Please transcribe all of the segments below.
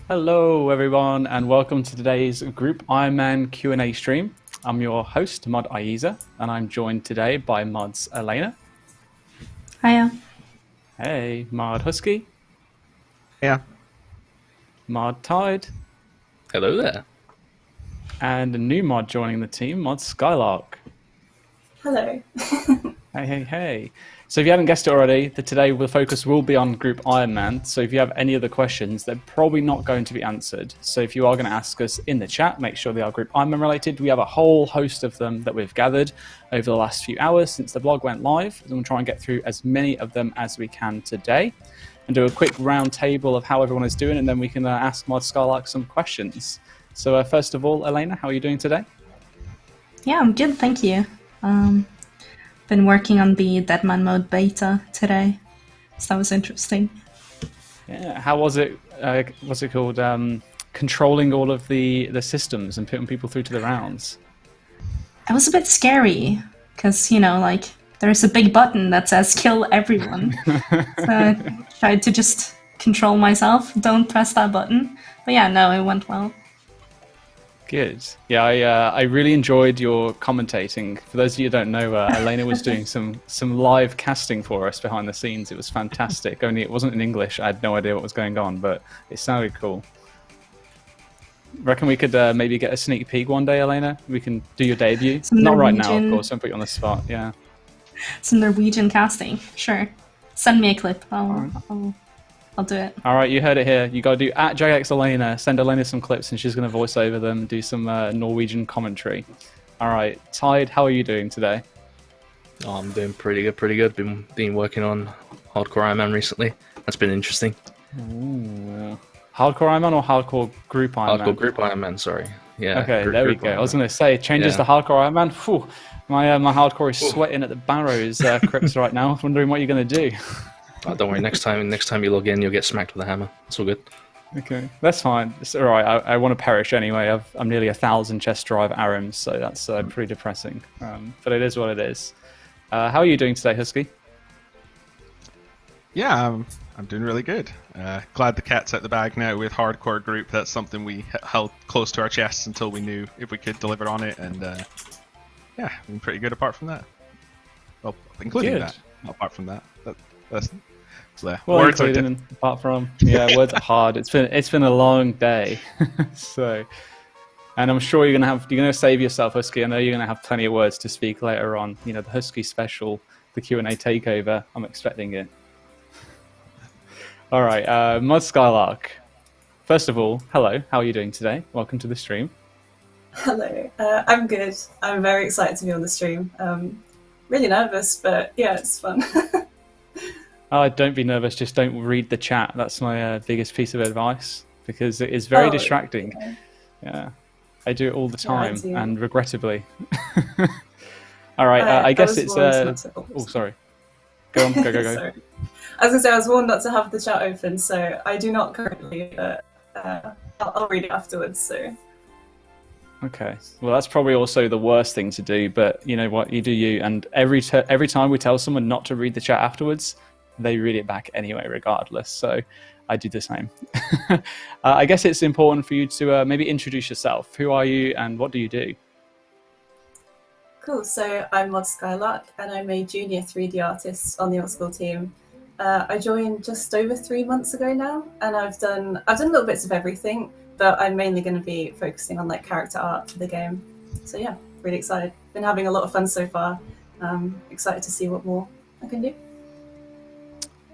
Hello everyone and welcome to today's Group Ironman Q&A stream. I'm your host Mod Ayiza and I'm joined today by Mods Elena. Hiya. Hey, Mod Husky. Yeah. Mod Tide. Hello there. And a new mod joining the team, Mod Skylark. Hello. Hey. So if you haven't guessed it already, today the focus will be on Group Ironman. So if you have any other questions, they're probably not going to be answered. So if you are going to ask us in the chat, make sure they are Group Ironman related. We have a whole host of them that we've gathered over the last few hours since the blog went live. And we'll try and get through as many of them as we can today and do a quick round table of how everyone is doing. And then we can ask Mod Skylark some questions. So first of all, Elena, how are you doing today? Yeah, I'm good, thank you. Been working on the Deadman mode beta today, so that was interesting. Yeah, how was it? What's it called? Controlling all of the systems and putting people through to the rounds. It was a bit scary because there's a big button that says "kill everyone." So I tried to just control myself. Don't press that button. But yeah, no, it went well. Good. Yeah, I really enjoyed your commentating. For those of you who don't know, Elena was doing some live casting for us behind the scenes. It was fantastic. Only it wasn't in English. I had no idea what was going on, but it sounded cool. Reckon we could maybe get a sneak peek one day, Elena? We can do your debut. Not right now, of course. Don't put you on the spot. Yeah. Some Norwegian casting. Sure. Send me a clip. I'll do it. All right, you heard it here. You got to do @JXElena. Send Elena some clips, and she's going to voice over them, do some Norwegian commentary. All right, Tide, how are you doing today? Oh, I'm doing pretty good. Been working on Hardcore Ironman recently. That's been interesting. Ooh. Hardcore Ironman or Hardcore Group Ironman? Hardcore Group Ironman, sorry. Yeah. Okay, there we go. I was going to say, changes to Hardcore Ironman. Phew, my hardcore is sweating at the Barrows crypts right now, wondering what you're going to do. Oh, don't worry. Next time you log in, you'll get smacked with a hammer. It's all good. Okay, that's fine. It's all right. I want to perish anyway. I'm nearly 1,000 chest drive ARMs, so that's pretty depressing. But it is what it is. How are you doing today, Husky? Yeah, I'm doing really good. Glad the cat's out the bag now with Hardcore Group. That's something we held close to our chests until we knew if we could deliver on it, and yeah, been pretty good apart from that. Well, including Good. that. Not apart from that. That's Well, words are including apart from words are hard. It's been a long day, so. And I'm sure you're gonna save yourself, Husky. I know you're gonna have plenty of words to speak later on. You know, the Husky special, the Q&A takeover. I'm expecting it. All right, Mod Skylark. First of all, hello. How are you doing today? Welcome to the stream. Hello. I'm good. I'm very excited to be on the stream. Really nervous, but yeah, it's fun. Don't be nervous. Just don't read the chat. That's my biggest piece of advice because it is very distracting. Okay. Yeah, I do it all the time Yeah, and regrettably. All right, I guess it's. Oh, sorry. Go on. Go. Sorry. I was going to say I was warned not to have the chat open, so I do not currently, but I'll read it afterwards. So. Okay. Well, that's probably also the worst thing to do, but you know what? You do you. And every time we tell someone not to read the chat afterwards, they read it back anyway, regardless. So I do the same. I guess it's important for you to maybe introduce yourself. Who are you and what do you do? Cool. So I'm Mod Skylark, and I'm a junior 3D artist on the old school team. I joined just over 3 months ago now, and I've done little bits of everything, but I'm mainly going to be focusing on like character art for the game. So yeah, really excited. Been having a lot of fun so far. Excited to see what more I can do.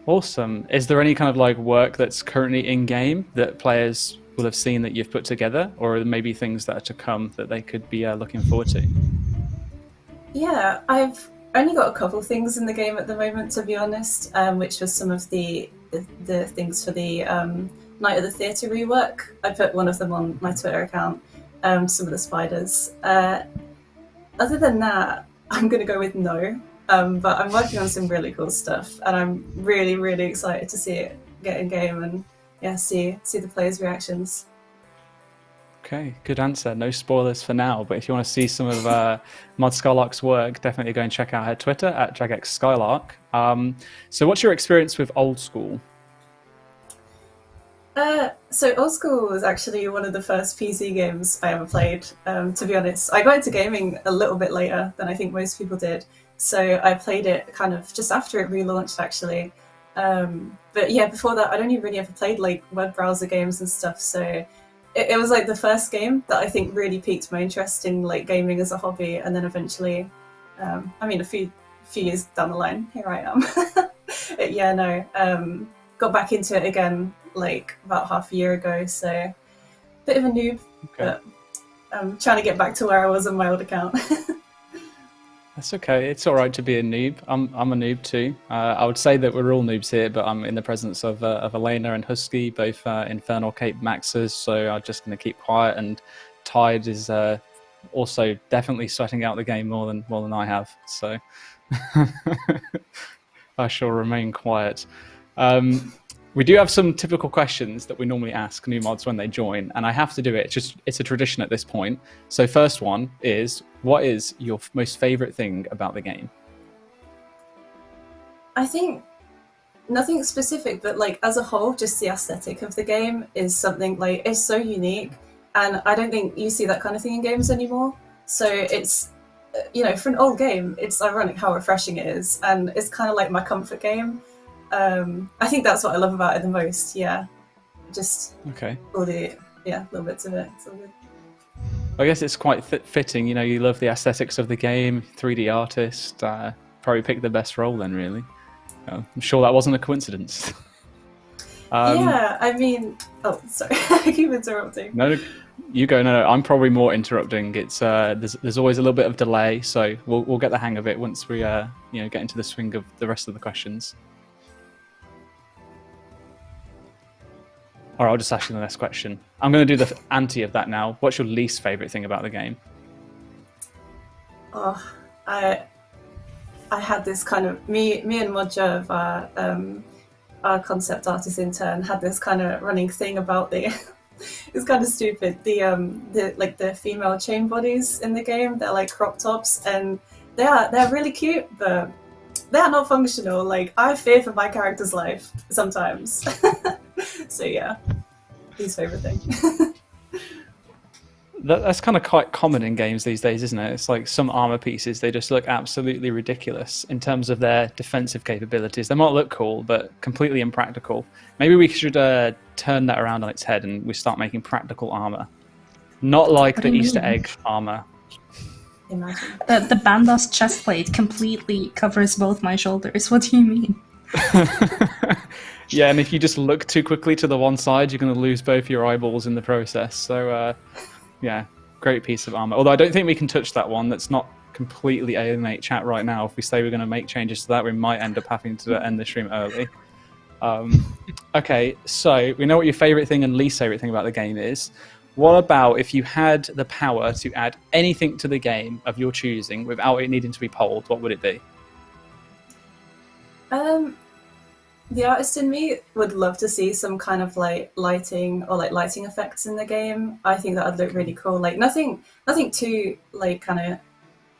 Awesome. Is there any kind of like work that's currently in game that players will have seen that you've put together, or maybe things that are to come that they could be looking forward to? Yeah, I've only got a couple of things in the game at the moment, to be honest, which was some of the things for the Night of the Theatre rework. I put one of them on my Twitter account, some of the spiders. Other than that, I'm going to go with no. But I'm working on some really cool stuff, and I'm really, really excited to see it get in game and see the players' reactions. Okay, good answer. No spoilers for now, but if you want to see some of Mod Skylark's work, definitely go and check out her Twitter @JagXSkylark. So what's your experience with old school? So Old School was actually one of the first PC games I ever played, to be honest. I got into gaming a little bit later than I think most people did. So I played it kind of just after it relaunched, actually. But yeah, before that, I'd only really ever played like web browser games and stuff. So it was like the first game that I think really piqued my interest in like gaming as a hobby. And then eventually, I mean, a few years down the line, here I am. Yeah, no, got back into it again like about half a year ago. So bit of a noob, but I'm trying to get back to where I was on my old account. That's okay. It's all right to be a noob. I'm a noob too. I would say that we're all noobs here, but I'm in the presence of Elena and Husky, both Inferno Cape Maxers. So I'm just going to keep quiet. And Tide is also definitely sweating out the game more than I have. So I shall remain quiet. We do have some typical questions that we normally ask new mods when they join, and I have to do it. It's a tradition at this point. So first one is, what is your most favorite thing about the game? I think nothing specific, but like as a whole, just the aesthetic of the game is something like, it's so unique, and I don't think you see that kind of thing in games anymore. So it's, you know, for an old game, it's ironic how refreshing it is, and it's kind of like my comfort game. I think that's what I love about it the most. Yeah, just all the little bits of it. It's all good. I guess it's quite fitting. You know, you love the aesthetics of the game, 3D artist. Probably picked the best role then, really. I'm sure that wasn't a coincidence. Yeah, I mean, oh, sorry, I keep interrupting. No, you go. No, I'm probably more interrupting. It's there's always a little bit of delay, so we'll get the hang of it once we get into the swing of the rest of the questions. All right, I'll just ask you the next question. I'm going to do the anti of that now. What's your least favorite thing about the game? Oh, I had this kind of me and Modja, our concept artist intern, had this kind of running thing about the. It's kind of stupid. The female chain bodies in the game. They're like crop tops, and they're really cute, but they're not functional. Like, I fear for my character's life sometimes. So yeah, least favorite thing. That's kind of quite common in games these days, isn't it? It's like some armor pieces, they just look absolutely ridiculous in terms of their defensive capabilities. They might look cool, but completely impractical. Maybe we should turn that around on its head and we start making practical armor. Not like the Easter egg armor. Imagine. The Bandos chestplate completely covers both my shoulders. What do you mean? Yeah, and if you just look too quickly to the one side, you're going to lose both your eyeballs in the process. So, yeah, great piece of armor. Although I don't think we can touch that one. That's not completely alienate chat right now. If we say we're going to make changes to that, we might end up having to end the stream early. Okay, so we know what your favorite thing and least favorite thing about the game is. What about if you had the power to add anything to the game of your choosing without it needing to be polled? What would it be? The artist in me would love to see some kind of like lighting or like lighting effects in the game. I think that would look really cool. Like nothing too like kind of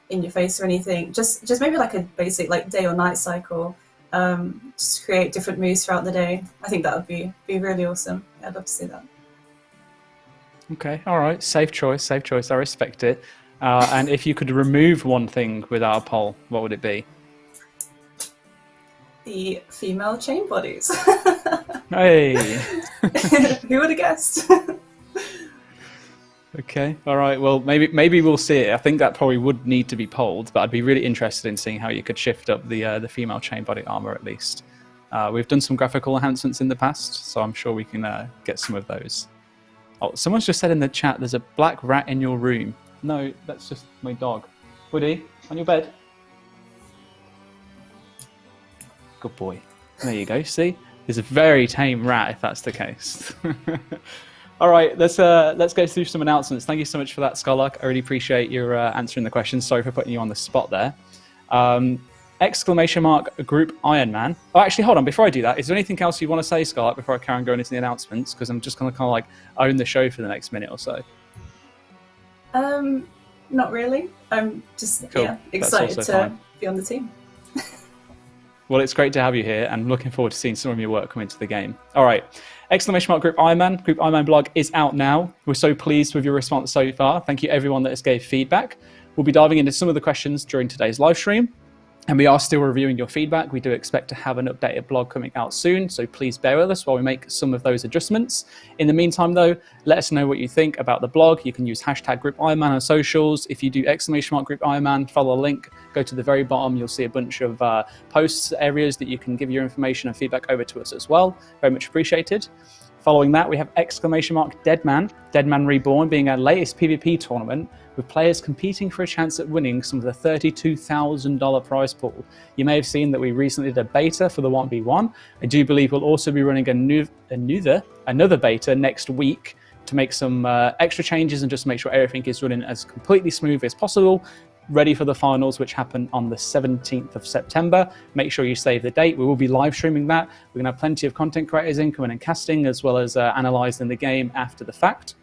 in your face or anything. Just maybe like a basic like day or night cycle. Just create different moves throughout the day. I think that would be really awesome. Yeah, I'd love to see that. Okay, all right. Safe choice. I respect it. And if you could remove one thing without a poll, what would it be? The female chain bodies. Hey! Who would have guessed? Okay, all right. Well, maybe we'll see it. I think that probably would need to be polled, but I'd be really interested in seeing how you could shift up the female chain body armor at least. We've done some graphical enhancements in the past, so I'm sure we can get some of those. Oh, someone's just said in the chat, there's a black rat in your room. No, that's just my dog. Woody, on your bed. Good boy. There you go. See, he's a very tame rat if that's the case. All right, let's go through some announcements. Thank you so much for that, Skylark. I really appreciate your answering the questions. Sorry for putting you on the spot there. Exclamation mark Group Ironman. Oh, actually, hold on. Before I do that, is there anything else you want to say, Skylark, before I carry on going into the announcements? Because I'm just going to kind of like own the show for the next minute or so. Not really. I'm just Cool. excited to fine. be on the team. Well, it's great to have you here, and looking forward to seeing some of your work come into the game. All right. Group Ironman. Group Ironman blog is out now. We're so pleased with your response so far. Thank you everyone that has gave feedback. We'll be diving into some of the questions during today's live stream, and we are still reviewing your feedback. We do expect to have an updated blog coming out soon, so please bear with us while we make some of those adjustments. In the meantime, though, let us know what you think about the blog. You can use hashtag Group Ironman on socials. If you do Group Ironman, follow the link, go to the very bottom, you'll see a bunch of posts, areas that you can give your information and feedback over to us as well. Very much appreciated. Following that, we have Deadman Reborn being our latest PvP tournament, with players competing for a chance at winning some of the $32,000 prize pool. You may have seen that we recently did a beta for the 1v1. I do believe we'll also be running another beta next week to make some extra changes and just make sure everything is running as completely smooth as possible, ready for the finals, which happen on the 17th of September. Make sure you save the date. We will be live streaming that. We're going to have plenty of content creators in coming and casting, as well as analysing the game after the fact.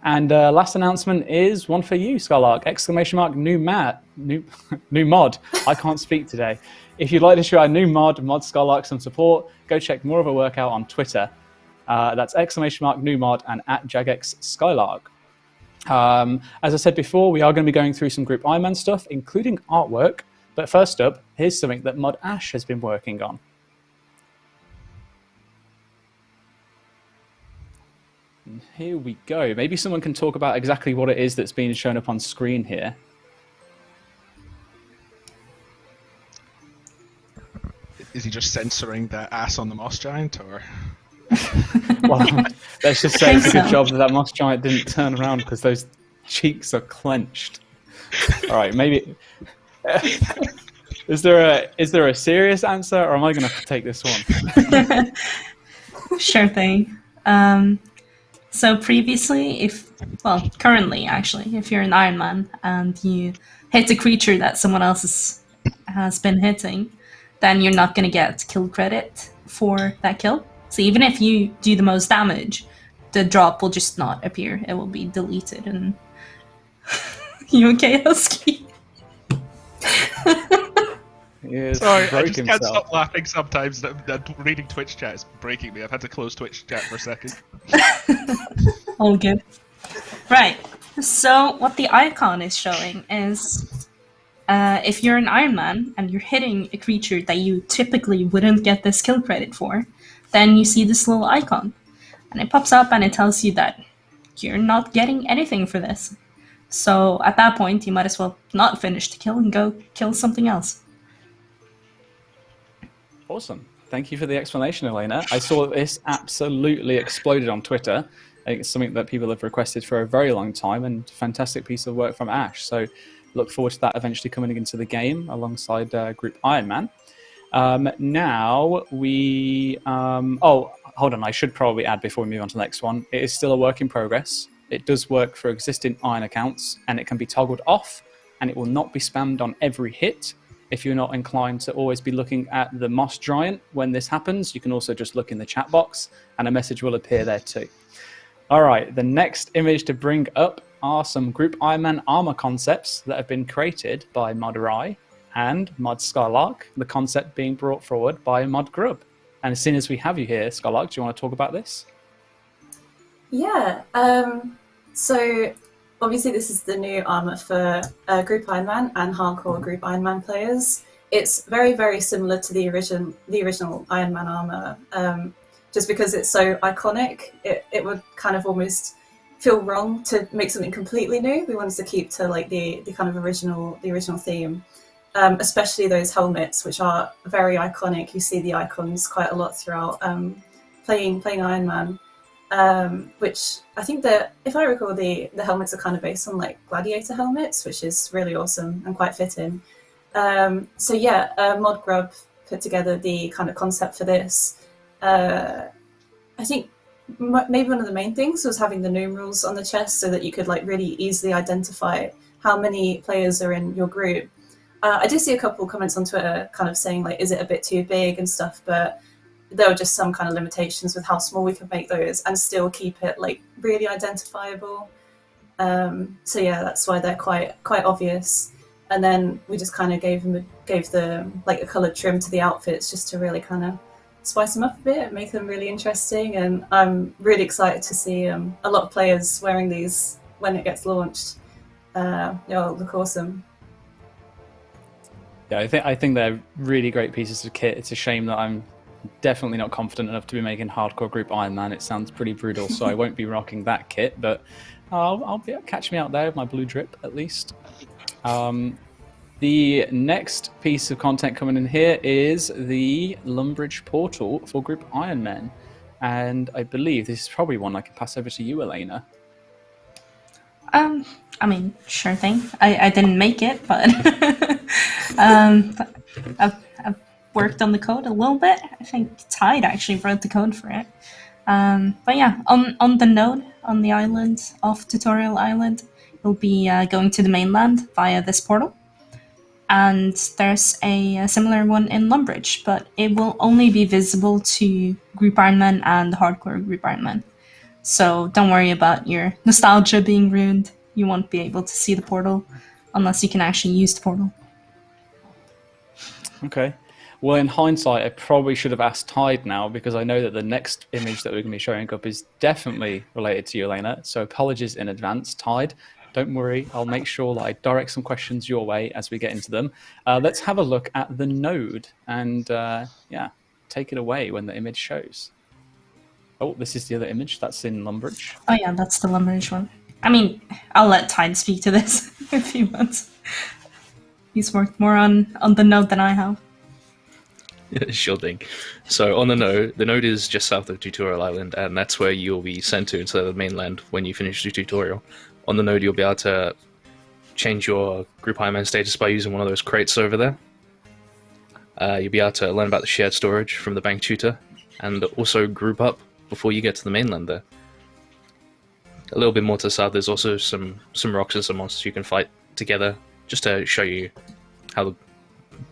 And last announcement is one for you, Skylark! New mod. I can't speak today. If you'd like to show our new Mod Skylark some support, go check more of a workout on Twitter. That's new mod and at JagXSkylark. As I said before, we are going to be going through some Group Ironman stuff, including artwork. But first up, here's something that Mod Ash has been working on. And here we go. Maybe someone can talk about exactly what it is that's being shown up on screen here. Is he just censoring the ass on the moss giant, or? Well, let's just say it's a good job that moss giant didn't turn around, because those cheeks are clenched. All right, maybe. Is there a serious answer, or am I going to have to take this one? Sure thing. So previously, currently actually, if you're an Iron Man and you hit a creature that someone else has been hitting, then you're not going to get kill credit for that kill. So even if you do the most damage, the drop will just not appear. It will be deleted. And you okay, Husky? Sorry, I just can't stop laughing sometimes. That reading Twitch chat is breaking me. I've had to close Twitch chat for a second. All good. Right. So what the icon is showing is if you're an Iron Man and you're hitting a creature that you typically wouldn't get this kill credit for, then you see this little icon. And it pops up and it tells you that you're not getting anything for this. So at that point, you might as well not finish the kill and go kill something else. Awesome. Thank you for the explanation, Elena. I saw that this absolutely exploded on Twitter. I think it's something that people have requested for a very long time, and fantastic piece of work from Ash. So look forward to that eventually coming into the game alongside Group Ironman. Now we... oh, hold on. I should probably add before we move on to the next one. It is still a work in progress. It does work for existing Iron accounts, and it can be toggled off, and it will not be spammed on every hit. If you're not inclined to always be looking at the moss giant when this happens, you can also just look in the chat box, and a message will appear there too. All right, the next image to bring up are some Group Ironman armor concepts that have been created by Mod Rai and Mod Skylark, the concept being brought forward by Mod Grub. And as soon as we have you here, Skylark, do you want to talk about this? Yeah, so obviously this is the new armor for Group Ironman and hardcore Group Ironman players. It's very, very similar to the original Ironman armor. Just because it's so iconic, it would kind of almost feel wrong to make something completely new. We wanted to keep to like the kind of original theme, especially those helmets, which are very iconic. You see the icons quite a lot throughout playing Ironman. Which I think that, if I recall, the helmets are kind of based on like gladiator helmets, which is really awesome and quite fitting. So yeah, Mod Grub put together the kind of concept for this. I think maybe one of the main things was having the numerals on the chest so that you could like really easily identify how many players are in your group. I did see a couple of comments on Twitter kind of saying like, is it a bit too big and stuff, but there were just some kind of limitations with how small we could make those and still keep it like really identifiable. So yeah, that's why they're quite obvious. and then we just kind of gave the like a coloured trim to the outfits just to really kind of spice them up a bit and make them really interesting. And I'm really excited to see a lot of players wearing these when it gets launched. It'll look awesome. Yeah, I think they're really great pieces of kit. It's a shame that I'm definitely not confident enough to be making hardcore group Ironman. It sounds pretty brutal, so I won't be rocking that kit, but I'll catch me out there with my blue drip at least. The next piece of content coming in here is the Lumbridge Portal for Group Ironman, and I believe this is probably one I can pass over to you, Elena. I mean, sure thing. I didn't make it, but I've worked on the code a little bit. I think Tide actually wrote the code for it. But yeah, on the node, on the island, off Tutorial Island, you'll be going to the mainland via this portal. And there's a similar one in Lumbridge, but it will only be visible to Group Ironman and Hardcore Group Ironman. So don't worry about your nostalgia being ruined. You won't be able to see the portal unless you can actually use the portal. Okay. Well, in hindsight, I probably should have asked Tide now, because I know that the next image that we're going to be showing up is definitely related to you, Elena. So apologies in advance, Tide. Don't worry, I'll make sure that I direct some questions your way as we get into them. Let's have a look at the node and yeah, take it away when the image shows. Oh, this is the other image. That's in Lumbridge. Oh yeah, that's the Lumbridge one. I mean, I'll let Tide speak to this if he wants. He's worked more on the node than I have. Sure thing. So on the node is just south of Tutorial Island, and that's where you'll be sent to instead of the mainland when you finish the tutorial. On the node, you'll be able to change your Group Ironman status by using one of those crates over there. You'll be able to learn about the shared storage from the bank tutor, and also group up before you get to the mainland there. A little bit more to the south, there's also some rocks and some monsters you can fight together, just to show you how the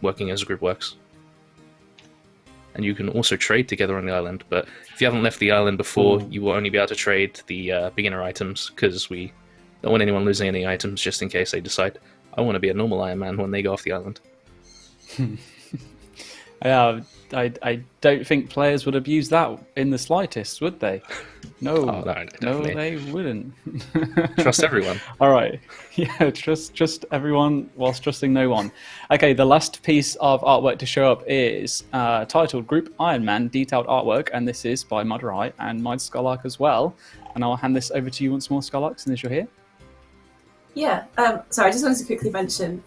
working as a group works. And you can also trade together on the island, but if you haven't left the island before, you will only be able to trade the beginner items, because we don't want anyone losing any items just in case they decide, I want to be a normal Iron Man when they go off the island. Yeah, I don't think players would abuse that in the slightest, would they? No, no, they wouldn't. Trust everyone. All right, yeah, trust everyone whilst trusting no one. Okay, the last piece of artwork to show up is titled Group Ironman Detailed Artwork, and this is by Mod Skylark and Mod Skylark as well. And I'll hand this over to you once more, Skylark, since you're here. Yeah, sorry, I just wanted to quickly mention,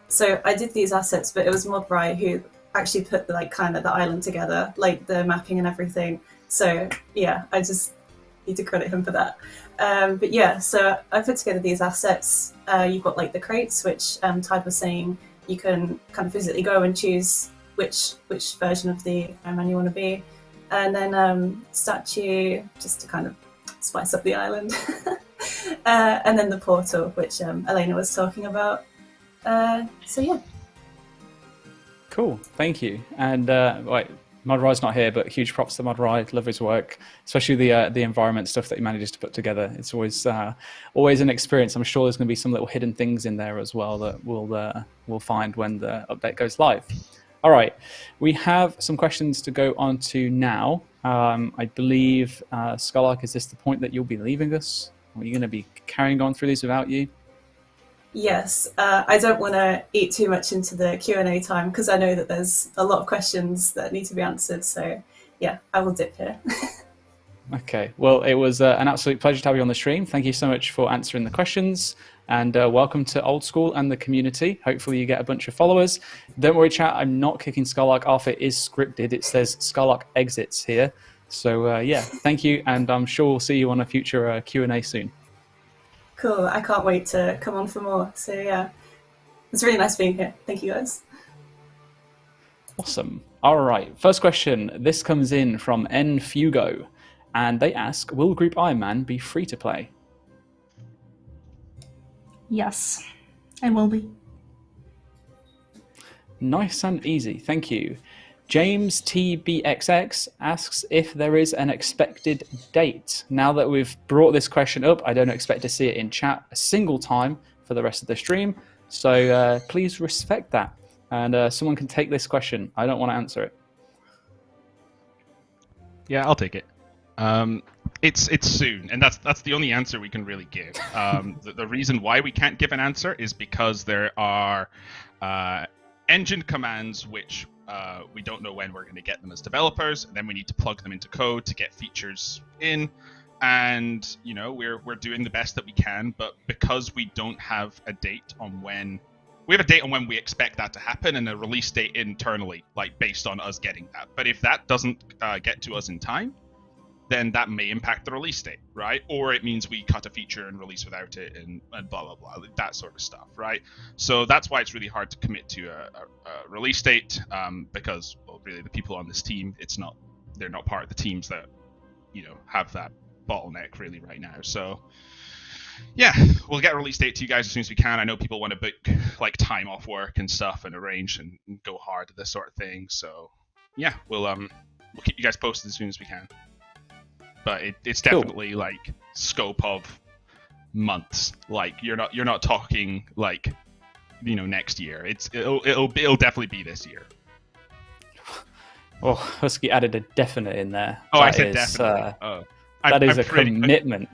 so I did these assets, but it was Mod Skylark who actually put the, like, kind of the island together, like the mapping and everything. So yeah, I just need to credit him for that. But yeah, so I put together these assets. You've got like the crates, which Tide was saying you can kind of physically go and choose which version of the Ironman you want to be, and then statue just to kind of spice up the island, and then the portal, which Elena was talking about. So yeah. Cool, thank you. And right, Mod not here, but huge props to Mod. Love his work, especially the environment stuff that he manages to put together. It's always an experience. I'm sure there's going to be some little hidden things in there as well that we'll find when the update goes live. All right, we have some questions to go on to now. I believe, Skylark, is this the point that you'll be leaving us? Are you going to be carrying on through these without you? Yes, I don't want to eat too much into the Q&A time, because I know that there's a lot of questions that need to be answered. So yeah, I will dip here. Okay, well, it was an absolute pleasure to have you on the stream. Thank you so much for answering the questions, and welcome to Old School and the community. Hopefully you get a bunch of followers. Don't worry, chat, I'm not kicking Skylark off. It is scripted. It says Skylark exits here. So yeah, thank you, and I'm sure we'll see you on a future Q&A soon. Cool, I can't wait to come on for more. So yeah, it's really nice being here. Thank you, guys. Awesome. All right, first question. This comes in from N Fugo, and they ask, will Group Ironman be free to play? Yes, it will be. Nice and easy, thank you. James TBXX asks if there is an expected date. Now that we've brought this question up, I don't expect to see it in chat a single time for the rest of the stream. So please respect that. And someone can take this question. I don't want to answer it. Yeah, I'll take it. It's soon, and that's the only answer we can really give. The reason why we can't give an answer is because there are engine commands which we don't know when we're going to get them as developers, and then we need to plug them into code to get features in. And you know, we're doing the best that we can, but because we don't have a date on when we we expect that to happen, and a release date internally, like based on us getting that. But if that doesn't get to us in time, then that may impact the release date, right? Or it means we cut a feature and release without it, and blah blah blah, that sort of stuff, right? So that's why it's really hard to commit to a release date, because, well, really the people on this team, they're not part of the teams that, you know, have that bottleneck really right now. So yeah, we'll get a release date to you guys as soon as we can. I know people want to book like time off work and stuff and arrange and go hard at this sort of thing. So yeah, we'll keep you guys posted as soon as we can. But it's definitely cool. Like scope of months. Like you're not talking like, you know, next year. It'll definitely be this year. Oh, Husky added a definite in there. Oh, I said definitely. That is a commitment.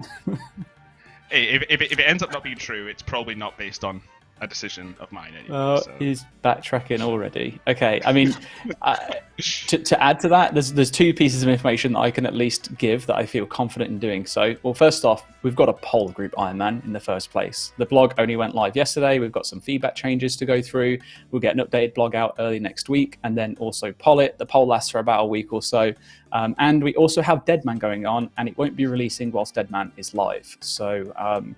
Hey, if it ends up not being true, it's probably not based on a decision of mine anyway. So. He's backtracking already. Okay, I mean, to add to that, there's two pieces of information that I can at least give that I feel confident in doing so. Well, first off, we've got a poll Group Ironman in the first place. The blog only went live yesterday. We've got some feedback changes to go through. We'll get an updated blog out early next week, and then also poll it. The poll lasts for about a week or so. And we also have Deadman going on, and it won't be releasing whilst Deadman is live. So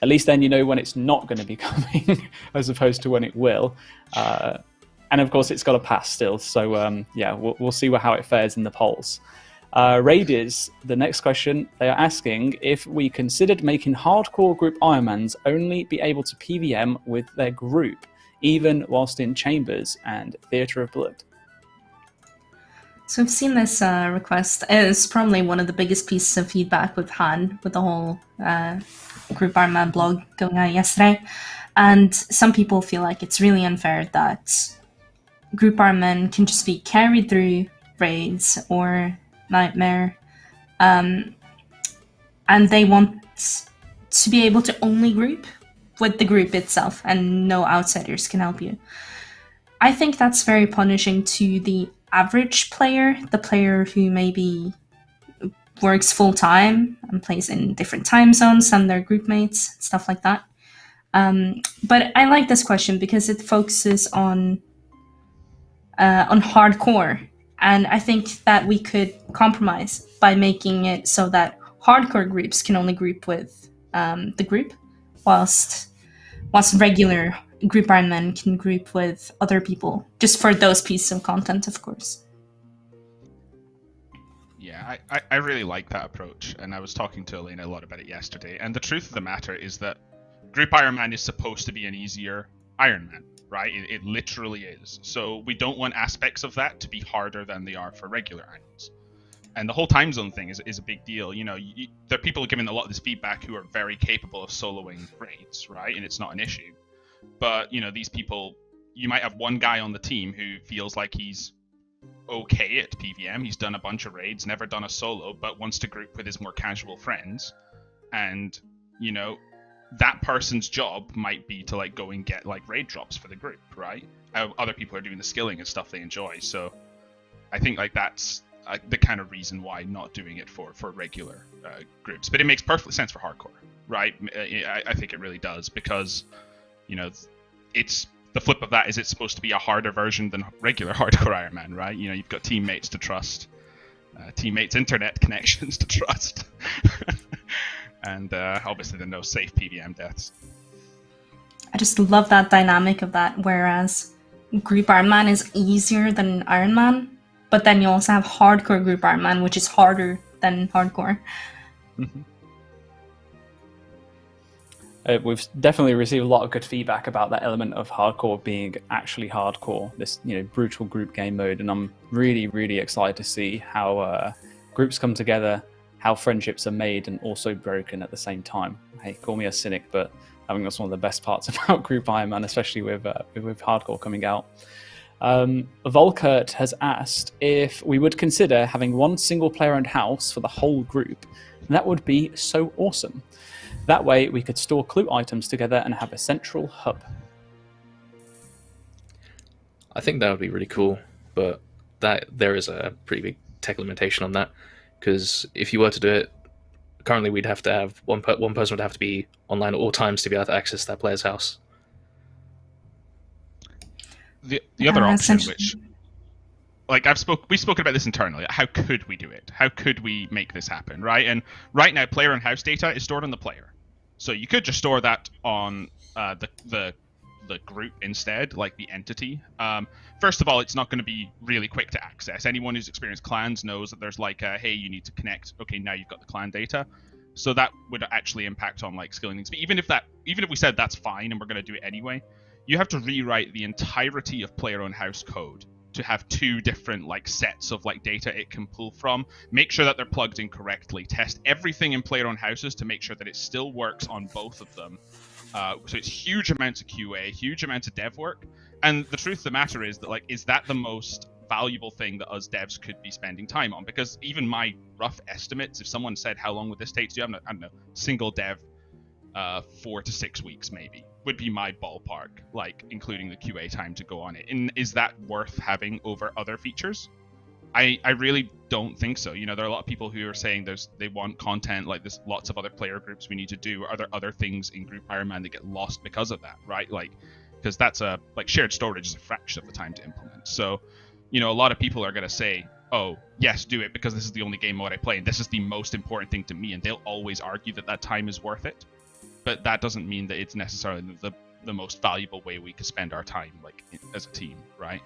at least then you know when it's not going to be coming, as opposed to when it will. And of course, it's got a pass still. So yeah, we'll see how it fares in the polls. Raiders, the next question, they are asking if we considered making hardcore Group Ironmans only be able to PVM with their group, even whilst in Chambers and Theatre of Blood. So I've seen this request. It's probably one of the biggest pieces of feedback we've had with the whole Group Ironman blog going out yesterday. And some people feel like it's really unfair that Group Ironman can just be carried through raids or Nightmare. And they want to be able to only group with the group itself and no outsiders can help you. I think that's very punishing to the average player, the player who maybe works full-time and plays in different time zones than their group mates, stuff like that. But I like this question because it focuses on hardcore, and I think that we could compromise by making it so that hardcore groups can only group with the group, whilst regular Group Ironman can group with other people, just for those pieces of content, of course. Yeah, I really like that approach, and I was talking to Elena a lot about it yesterday, and the truth of the matter is that Group Ironman is supposed to be an easier Ironman, right? It literally is. So we don't want aspects of that to be harder than they are for regular Ironmans. And the whole time zone thing is a big deal. You know, there are people giving a lot of this feedback who are very capable of soloing raids, right? And it's not an issue. But, you know, these people, you might have one guy on the team who feels like he's okay at PVM. He's done a bunch of raids, never done a solo, but wants to group with his more casual friends. And, you know, that person's job might be to like go and get like raid drops for the group, right? Other people are doing the skilling and stuff they enjoy. So I think like that's the kind of reason why not doing it for regular groups. But it makes perfect sense for hardcore, right? I think it really does, because, you know, it's the flip of that is it's supposed to be a harder version than regular hardcore Ironman, right? You know, you've got teammates to trust, teammates' internet connections to trust, and obviously there are no safe PVM deaths. I just love that dynamic of that, whereas Group Ironman is easier than Ironman, but then you also have hardcore Group Ironman, which is harder than hardcore. Mm-hmm. We've definitely received a lot of good feedback about that element of hardcore being actually hardcore, this, you know, brutal group game mode, and I'm really, really excited to see how groups come together, how friendships are made and also broken at the same time. Hey, call me a cynic, but I think that's one of the best parts about Group Ironman, especially with Hardcore coming out. Volkert has asked if we would consider having one single player-owned house for the whole group. That would be so awesome. That way we could store clue items together and have a central hub. I think that would be really cool, but there is a pretty big tech limitation on that, because if you were to do it, currently we'd have to have one person would have to be online at all times to be able to access that player's house. The other option, which, like we've spoken about this internally, how could we do it? How could we make this happen, right? And right now, player and house data is stored on the player, so you could just store that on the group instead, like the entity. First of all, it's not going to be really quick to access. Anyone who's experienced clans knows that there's like hey, you need to connect. Okay, now you've got the clan data, so that would actually impact on like skilling things. But even if we said that's fine and we're going to do it anyway, you have to rewrite the entirety of player-owned house code to have two different like sets of like data it can pull from. Make sure that they're plugged in correctly. Test everything in player-owned houses to make sure that it still works on both of them. So it's huge amounts of QA, huge amounts of dev work. And the truth of the matter is that, like, is that the most valuable thing that us devs could be spending time on? Because even my rough estimates, if someone said how long would this take to do, I don't know, single dev, 4 to 6 weeks maybe would be my ballpark, like including the QA time to go on it. And is that worth having over other features? I really don't think so. You know, there are a lot of people who are saying they want content, like there's lots of other player groups we need to do. Are there other things in Group Ironman that get lost because of that, right? Like, because that's like shared storage is a fraction of the time to implement. So, you know, a lot of people are going to say, oh, yes, do it because this is the only game mode I play and this is the most important thing to me. And they'll always argue that time is worth it. But that doesn't mean that it's necessarily the most valuable way we could spend our time, like as a team, right?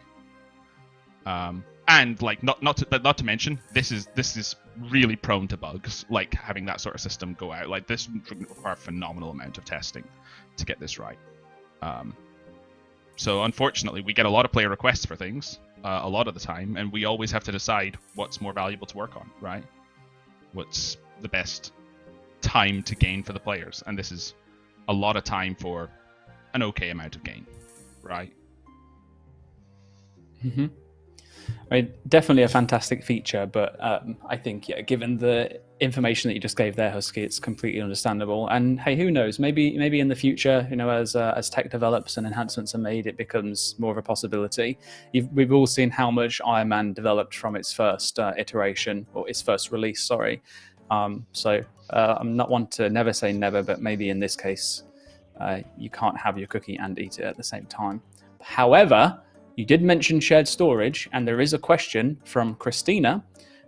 And like not to mention, this is really prone to bugs. Like having that sort of system go out, like this would require a phenomenal amount of testing to get this right. So unfortunately, we get a lot of player requests for things a lot of the time, and we always have to decide what's more valuable to work on, right? What's the best time to gain for the players, and this is a lot of time for an okay amount of gain, right? Mm-hmm. I mean, definitely a fantastic feature, but I think, yeah, given the information that you just gave there, Husky, it's completely understandable. And hey, who knows? Maybe in the future, you know, as tech develops and enhancements are made, it becomes more of a possibility. We've all seen how much Iron Man developed from its first iteration, or its first release, sorry. So I'm not one to never say never, but maybe in this case, you can't have your cookie and eat it at the same time. However, you did mention shared storage, and there is a question from Christina,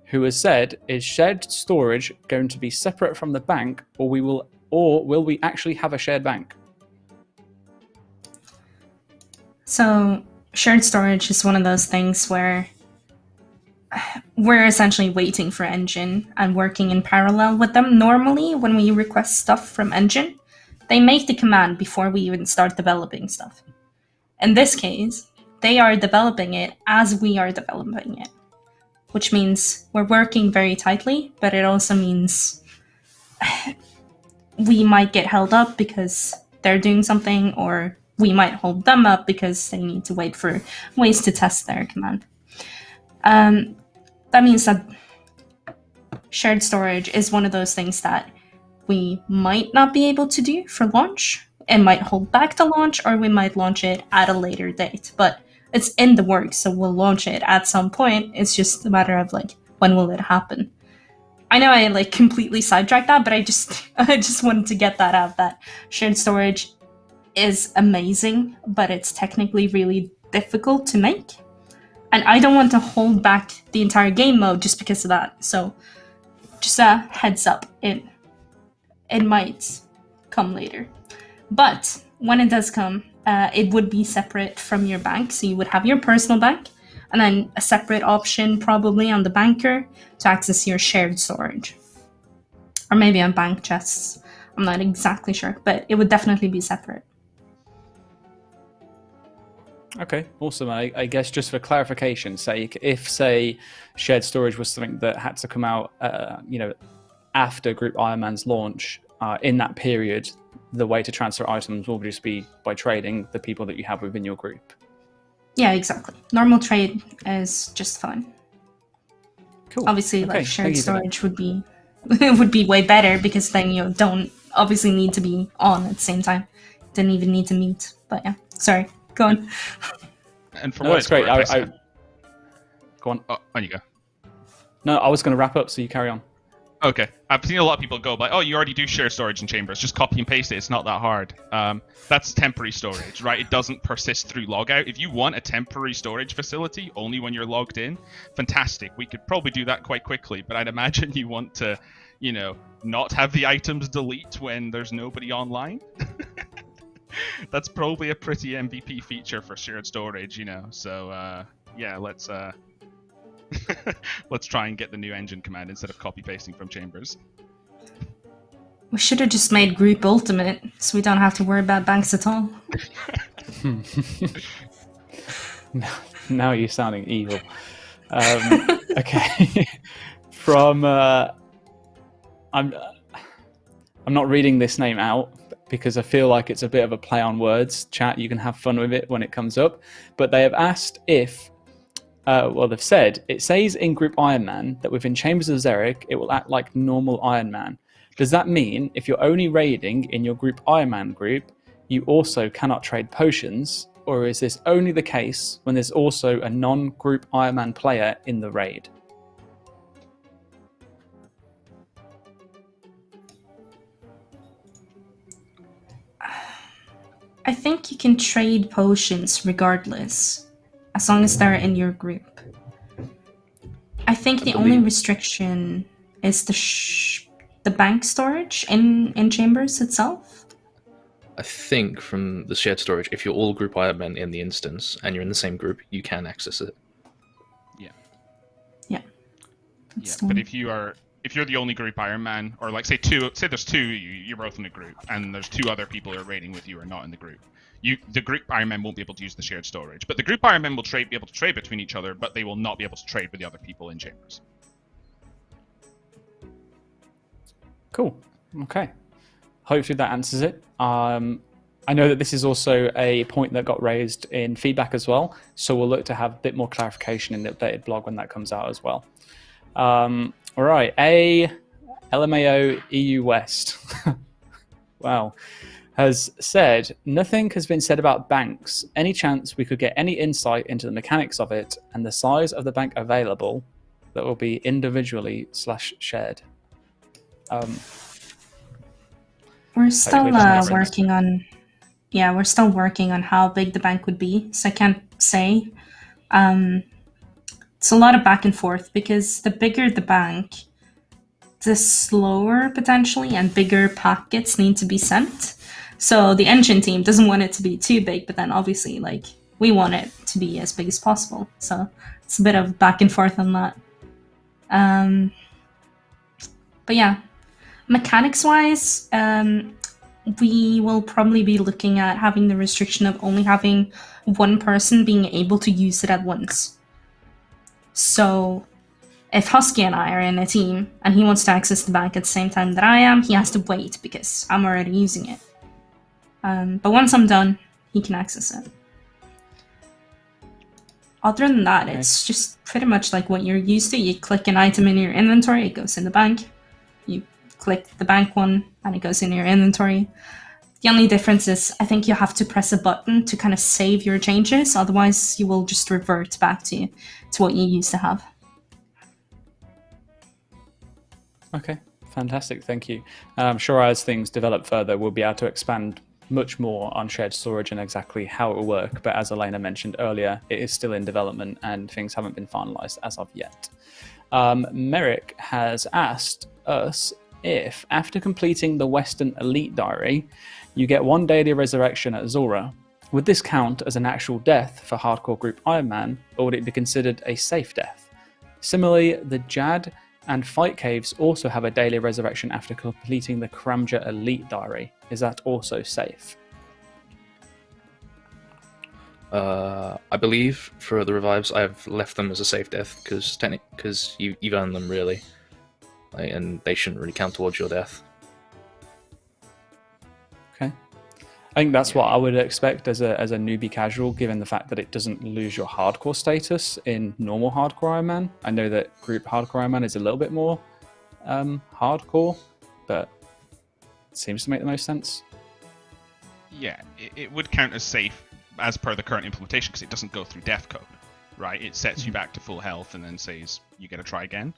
who has said, is shared storage going to be separate from the bank, or will we actually have a shared bank? So shared storage is one of those things where we're essentially waiting for Engine and working in parallel with them. Normally, when we request stuff from Engine, they make the command before we even start developing stuff. In this case, they are developing it as we are developing it, which means we're working very tightly, but it also means we might get held up because they're doing something, or we might hold them up because they need to wait for ways to test their command. That means that shared storage is one of those things that we might not be able to do for launch. It might hold back the launch, or we might launch it at a later date, but it's in the works, so we'll launch it at some point. It's just a matter of like, when will it happen? I know I like completely sidetracked that, but I just wanted to get that out, that shared storage is amazing, but it's technically really difficult to make. And I don't want to hold back the entire game mode just because of that. So just a heads up, it might come later. But when it does come, it would be separate from your bank. So you would have your personal bank, and then a separate option probably on the banker to access your shared storage. Or maybe on bank chests. I'm not exactly sure, but it would definitely be separate. Okay, awesome. I guess just for clarification's sake, if, say, shared storage was something that had to come out, after Group Ironman's launch, in that period, the way to transfer items will just be by trading the people that you have within your group. Yeah, exactly. Normal trade is just fine. Cool. Obviously, Okay, like shared thank you for that. storage would be would be way better, because then you don't obviously need to be on at the same time. Didn't even need to meet. But yeah, sorry. Go on. And for No, what that's it's great. worth, Go on. Oh, on you go. No, I was going to wrap up, so you carry on. Okay, I've seen a lot of people go like, "Oh, you already do share storage in Chambers. Just copy and paste it. It's not that hard." That's temporary storage, right? It doesn't persist through logout. If you want a temporary storage facility only when you're logged in, fantastic. We could probably do that quite quickly. But I'd imagine you want to, not have the items delete when there's nobody online. That's probably a pretty MVP feature for shared storage, So yeah, let's. Let's try and get the new engine command instead of copy pasting from Chambers. We should have just made Group Ultimate, so we don't have to worry about banks at all. Now you're sounding evil. Okay. From I'm not reading this name out because I feel like it's a bit of a play on words. Chat, you can have fun with it when it comes up. But they have asked if they've said, it says in Group Ironman that within Chambers of Xeric, it will act like normal Ironman. Does that mean if you're only raiding in your Group Ironman group, you also cannot trade potions? Or is this only the case when there's also a non-Group Ironman player in the raid? I think you can trade potions regardless, as long as they're in your group. I think the only restriction is the bank storage in Chambers itself. I think from the shared storage, if you're all Group Ironman in the instance and you're in the same group, you can access it. Yeah. Yeah. But if you're the only Group Ironman, or like say there's two, you're both in a group, and there's two other people who are raiding with you who are not in the group. The Group Ironman won't be able to use the shared storage, but the Group Ironman will be able to trade between each other, but they will not be able to trade with the other people in Chambers. Cool. Okay. Hopefully that answers it. I know that this is also a point that got raised in feedback as well, so we'll look to have a bit more clarification in the updated blog when that comes out as well. All right, LMAO EU West. Wow. Has said, nothing has been said about banks. Any chance we could get any insight into the mechanics of it and the size of the bank available that will be individually /shared? We're still working on... Yeah, we're still working on how big the bank would be, so I can't say. It's a lot of back and forth, because the bigger the bank, the slower potentially and bigger packets need to be sent. So the engine team doesn't want it to be too big, but then obviously we want it to be as big as possible. So it's a bit of back and forth on that. But yeah, mechanics wise, we will probably be looking at having the restriction of only having one person being able to use it at once. So if Husky and I are in a team and he wants to access the bank at the same time that I am, he has to wait because I'm already using it. But once I'm done, he can access it. Other than that, it's just pretty much like what you're used to. You click an item in your inventory, it goes in the bank. You click the bank one, and it goes in your inventory. The only difference is I think you have to press a button to kind of save your changes, otherwise you will just revert back to what you used to have. Okay, fantastic, thank you. I'm sure as things develop further, we'll be able to expand much more on shared storage and exactly how it will work, but as Elena mentioned earlier, it is still in development and things haven't been finalized as of yet. Merrick has asked us if, after completing the Western Elite Diary, you get 1 daily resurrection at Zulrah. Would this count as an actual death for Hardcore Group Ironman, or would it be considered a safe death? Similarly, the Jad and Fight Caves also have a daily resurrection after completing the Kramja Elite Diary. Is that also safe? I believe for the revives, I've left them as a safe death because you've earned them really, and they shouldn't really count towards your death. Okay. I think that's what I would expect as a newbie casual, given the fact that it doesn't lose your hardcore status in normal hardcore Ironman. I know that group hardcore Ironman is a little bit more hardcore, but it seems to make the most sense. Yeah, it would count as safe as per the current implementation because it doesn't go through death code, right? It sets you back to full health and then says you get to try again.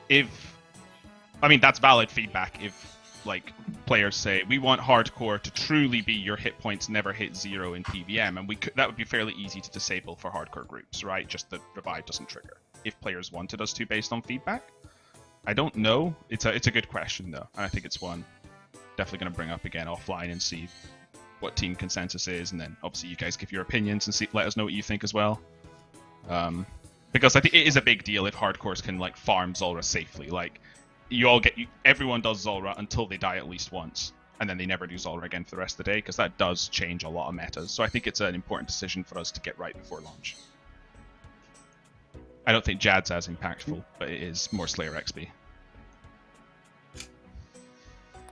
That's valid feedback if like players say we want hardcore to truly be your hit points never hit 0 in PVM, and that would be fairly easy to disable for hardcore groups, right? Just the revive doesn't trigger if players wanted us to based on feedback. I don't know. It's a good question though, and I think it's one definitely going to bring up again offline and see what team consensus is, and then obviously you guys give your opinions and let us know what you think as well. Because I think it is a big deal if hardcores can like farm Zulrah safely. Like everyone does Zulrah until they die at least once, and then they never do Zulrah again for the rest of the day, because that does change a lot of metas. So I think it's an important decision for us to get right before launch. I don't think Jad's as impactful, but it is more Slayer XP.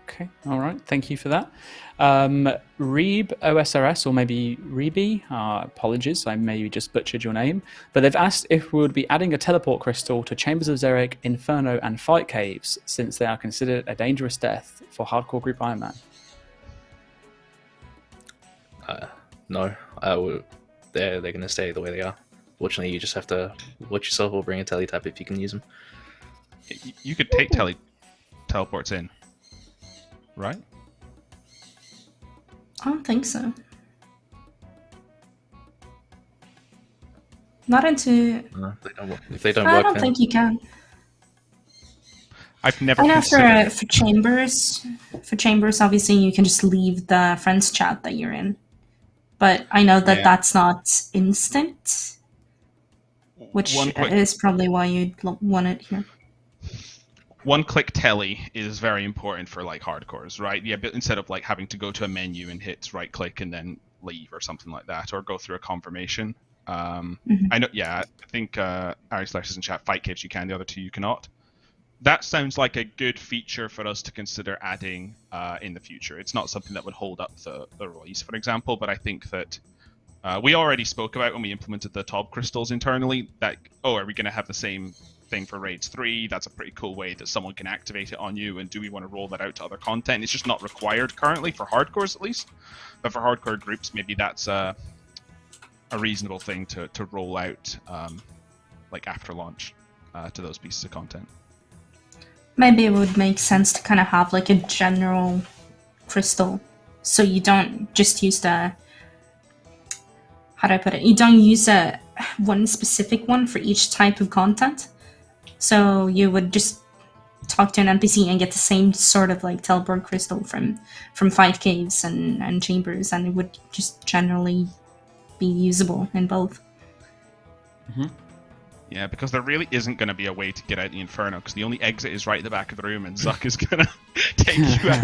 Okay, all right, thank you for that. Reeb OSRS, or maybe Reeby, apologies, I maybe just butchered your name, but they've asked if we would be adding a teleport crystal to Chambers of Xeric, Inferno, and Fight Caves, since they are considered a dangerous death for hardcore group Ironman. No, they're going to stay the way they are. Fortunately, you just have to watch yourself or bring a teletap if you can use them. You could take teleports in, right? I don't think so. Not into. If they don't I work, don't then think you can. I've never I know considered. for chambers, obviously you can just leave the friends chat that you're in. But I know that that's not instant, which is probably why you'd want it here. One-click tele is very important for like hardcores, right? Yeah, but instead of like having to go to a menu and hit right-click and then leave or something like that, or go through a confirmation. I know. Yeah, I think Ari Slash is in chat. Fight Caves you can, the other two you cannot. That sounds like a good feature for us to consider adding in the future. It's not something that would hold up the release, for example, but I think that we already spoke about when we implemented the TOB crystals internally that, are we going to have the same thing for Raids 3? That's a pretty cool way that someone can activate it on you, and do we want to roll that out to other content? It's just not required currently, for hardcores at least, but for hardcore groups, maybe that's a reasonable thing to roll out like after launch to those pieces of content. Maybe it would make sense to kind of have like a general crystal, so you don't just use the, how do I put it? You don't use one specific one for each type of content. So you would just talk to an NPC and get the same sort of like teleport crystal from Fight Caves and Chambers, and it would just generally be usable in both. Mm-hmm. Yeah, because there really isn't going to be a way to get out the Inferno, because the only exit is right at the back of the room, and Zuck is going to take you out.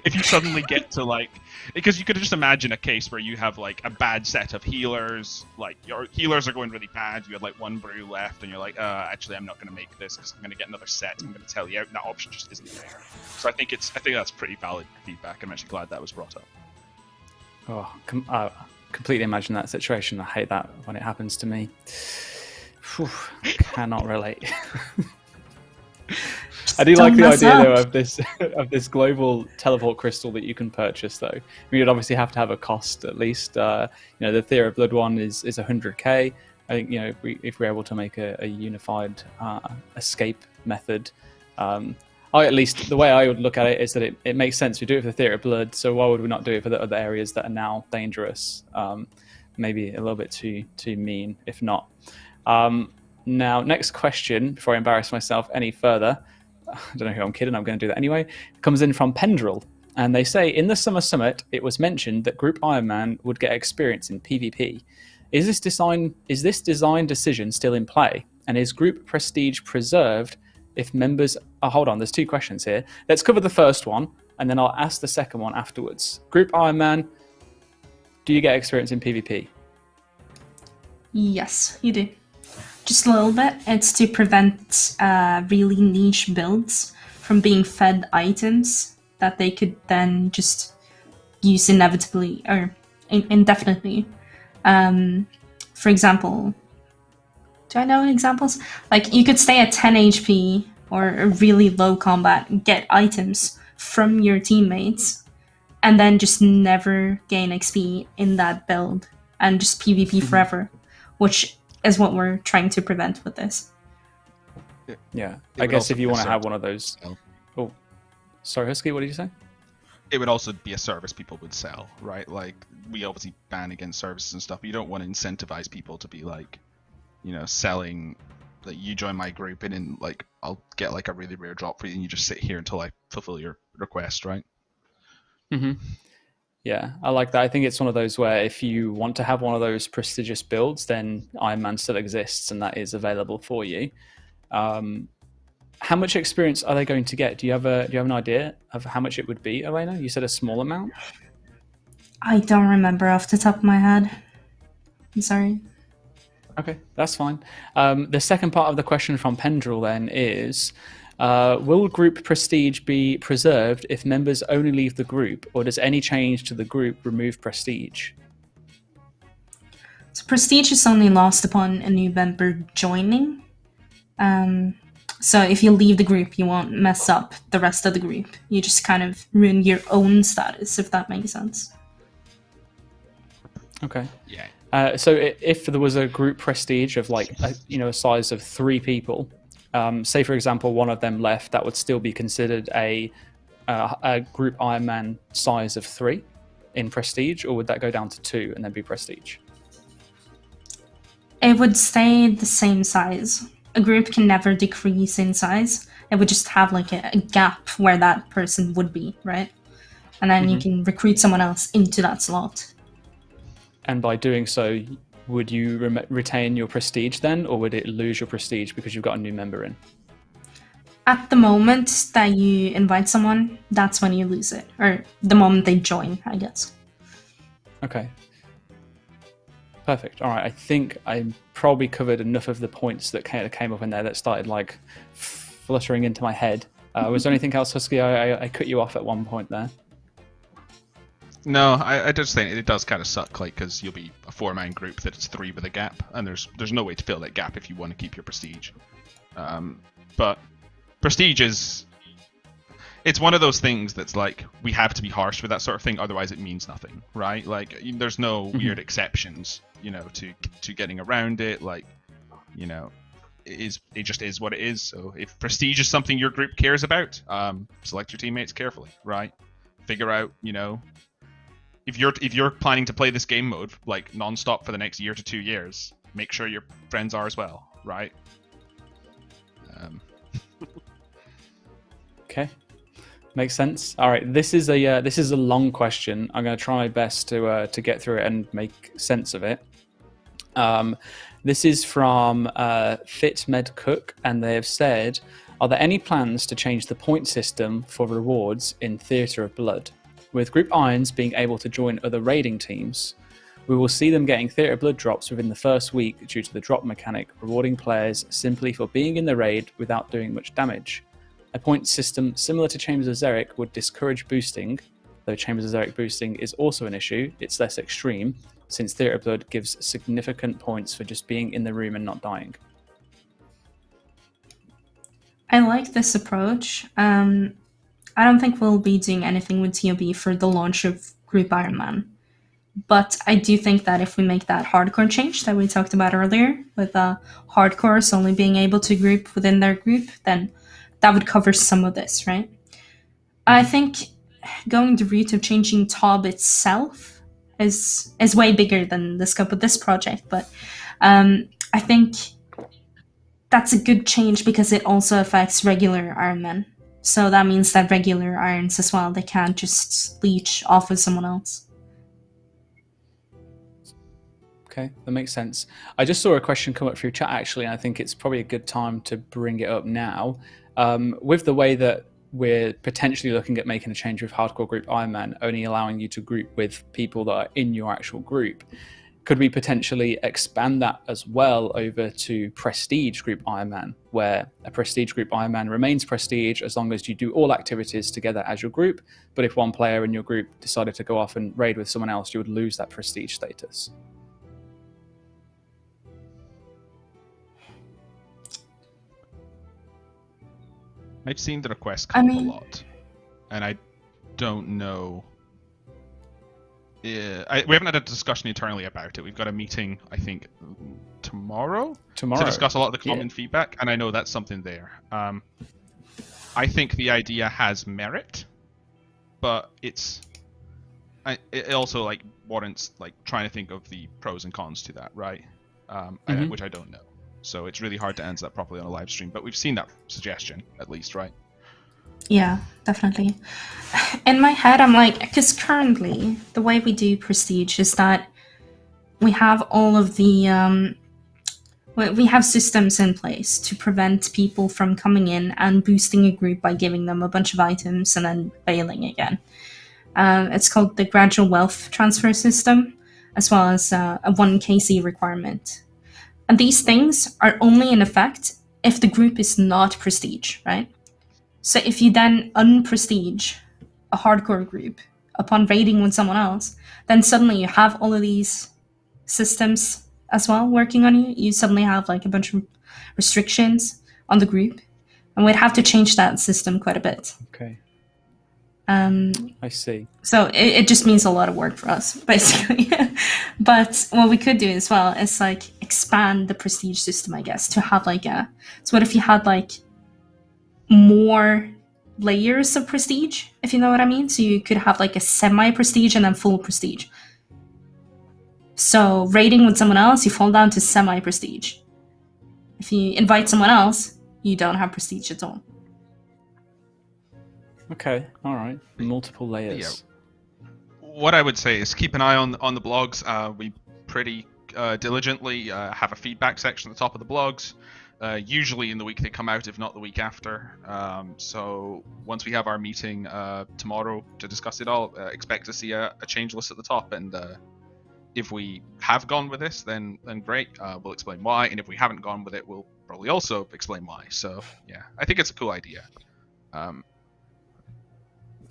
If you suddenly get to, like... Because you could just imagine a case where you have, like, a bad set of healers, like, your healers are going really bad, you had, like, one brew left, and you're like, actually, I'm not going to make this, because I'm going to get another set, I'm going to tell you out, and that option just isn't there. So I think that's pretty valid feedback. I'm actually glad that was brought up. Completely imagine that situation. I hate that when it happens to me. Whew, cannot relate. I do like the idea though of this global teleport crystal that you can purchase though. You'd obviously have to have a cost at least. The Theory of Blood one is 100k. I think if we're able to make a unified escape method. At least the way I would look at it is that it makes sense. We do it for the Theory of Blood, so why would we not do it for the other areas that are now dangerous? Maybe a little bit too mean, if not. Now, next question, before I embarrass myself any further, I don't know who I'm kidding, I'm going to do that anyway, comes in from Pendril. And they say, in the Summer Summit, it was mentioned that Group Ironman would get experience in PvP. Is this design decision still in play? And is group prestige preserved if members... Oh, hold on, there's two questions here. Let's cover the first one, and then I'll ask the second one afterwards. Group Ironman, do you get experience in PvP? Yes, you do. Just a little bit. It's to prevent really niche builds from being fed items that they could then just use inevitably or indefinitely. For example, do I know examples? Like, you could stay at 10 HP or a really low combat, get items from your teammates, and then just never gain XP in that build and just PvP forever, which is what we're trying to prevent with this. Yeah, It I would guess also if you be a want to have service one of those. sell. Oh, sorry, Husky, what did you say? It would also be a service people would sell, right? Like, we obviously ban against services and stuff, but you don't want to incentivize people to be like, you know, selling, like, you join my group and then, like, I'll get like a really rare drop for you and you just sit here until I fulfill your request, right? Yeah, I like that. I think it's one of those where if you want to have one of those prestigious builds, then Iron Man still exists and that is available for you. How much experience are they going to get? Do you have an idea of how much it would be, Elena? You said a small amount? I don't remember off the top of my head. I'm sorry. Okay, that's fine. The second part of the question from Pendrel then is, will group prestige be preserved if members only leave the group, or does any change to the group remove prestige? So prestige is only lost upon a new member joining. So if you leave the group, you won't mess up the rest of the group. You just kind of ruin your own status, if that makes sense. Okay. Yeah. So if there was a group prestige of like a size of 3 people, say for example one of them left, that would still be considered a group Ironman size of 3 in prestige, or would that go down to 2 and then be prestige? It would stay the same size. A group can never decrease in size. It would just have like a gap where that person would be, right? And then you can recruit someone else into that slot. And by doing so, would you retain your prestige then, or would it lose your prestige because you've got a new member in? At the moment that you invite someone, that's when you lose it. Or the moment they join, I guess. Okay. Perfect. All right. I think I probably covered enough of the points that kind of came up in there that started like fluttering into my head. Was there anything else, Husky? I cut you off at one point there. No, I just think it does kind of suck, like, because you'll be a 4-man group that it's 3 with a gap, and there's no way to fill that gap if you want to keep your prestige. But prestige is, it's one of those things that's like, we have to be harsh with that sort of thing, otherwise it means nothing, right? Like, there's no weird exceptions, to getting around it. Like, it just is what it is. So if prestige is something your group cares about, select your teammates carefully, right? Figure out, if you're planning to play this game mode like non-stop for the next year to 2 years, make sure your friends are as well, right? Okay, makes sense. All right, this is a long question. I'm going to try my best to get through it and make sense of it. This is from FitMed Cook, and they have said, are there any plans to change the point system for rewards in Theatre of Blood? With Group Irons being able to join other raiding teams, we will see them getting Theatre of Blood drops within the first week due to the drop mechanic, rewarding players simply for being in the raid without doing much damage. A point system similar to Chambers of Xeric would discourage boosting, though Chambers of Xeric boosting is also an issue. It's less extreme, since Theatre of Blood gives significant points for just being in the room and not dying. I like this approach. I don't think we'll be doing anything with TOB for the launch of Group Ironman. But I do think that if we make that hardcore change that we talked about earlier, with hardcores only being able to group within their group, then that would cover some of this, right? I think going the route of changing TOB itself is way bigger than the scope of this project, but I think that's a good change because it also affects regular Ironmen. So that means that regular Irons as well, they can't just leech off of someone else. Okay, that makes sense. I just saw a question come up through chat actually, and I think it's probably a good time to bring it up now. With the way that we're potentially looking at making a change with Hardcore Group Ironman, only allowing you to group with people that are in your actual group, could we potentially expand that as well over to Prestige Group Ironman, where a Prestige Group Ironman remains Prestige as long as you do all activities together as your group, but if one player in your group decided to go off and raid with someone else, you would lose that Prestige status? I've seen the request come up a lot, and I don't know. We haven't had a discussion internally about it. We've got a meeting, I think, tomorrow to discuss a lot of the common feedback, and I know that's something there. I think the idea has merit, but it also like warrants like trying to think of the pros and cons to that, right? Which I don't know. So it's really hard to answer that properly on a live stream, but we've seen that suggestion at least, right? Yeah, definitely. In my head, I'm like, because currently the way we do Prestige is that we have all of the we have systems in place to prevent people from coming in and boosting a group by giving them a bunch of items and then bailing again. It's called the gradual wealth transfer system, as well as a 1 KC requirement. And these things are only in effect if the group is not Prestige, right? So if you then unprestige a hardcore group upon raiding with someone else, then suddenly you have all of these systems as well working on you. You suddenly have like a bunch of restrictions on the group, and we'd have to change that system quite a bit. Okay. I see. So it just means a lot of work for us, basically. But what we could do as well is like expand the prestige system, I guess, to have like so what if you had like more layers of prestige, if you know what I mean? So you could have like a semi-prestige and then full prestige. So raiding with someone else, you fall down to semi-prestige. If you invite someone else, you don't have prestige at all. Okay, all right. Multiple layers. Yeah. What I would say is keep an eye on the blogs. We pretty diligently have a feedback section at the top of the blogs. Usually in the week they come out, if not the week after. So once we have our meeting tomorrow to discuss it all, expect to see a change list at the top. And if we have gone with this, then great. We'll explain why. And if we haven't gone with it, we'll probably also explain why. So yeah, I think it's a cool idea.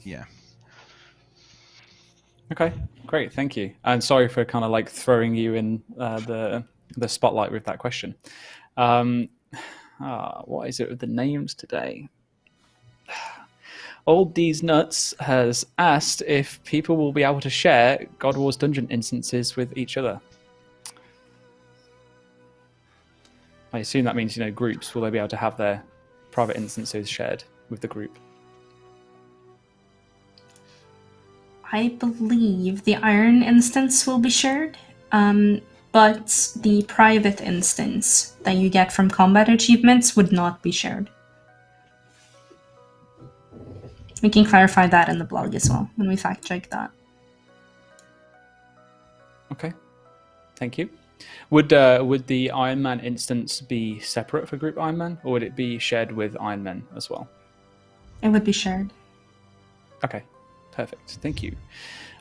Yeah. Okay, great, thank you. And sorry for kind of like throwing you in the spotlight with that question. What is it with the names today? Old D's Nuts has asked if people will be able to share God Wars Dungeon instances with each other. I assume that means, groups. Will they be able to have their private instances shared with the group? I believe the Iron instance will be shared, but the private instance that you get from combat achievements would not be shared. We can clarify that in the blog as well when we fact check that. Okay, thank you. Would the Iron Man instance be separate for Group Iron Man, or would it be shared with Iron Men as well? It would be shared. Okay. Perfect, thank you.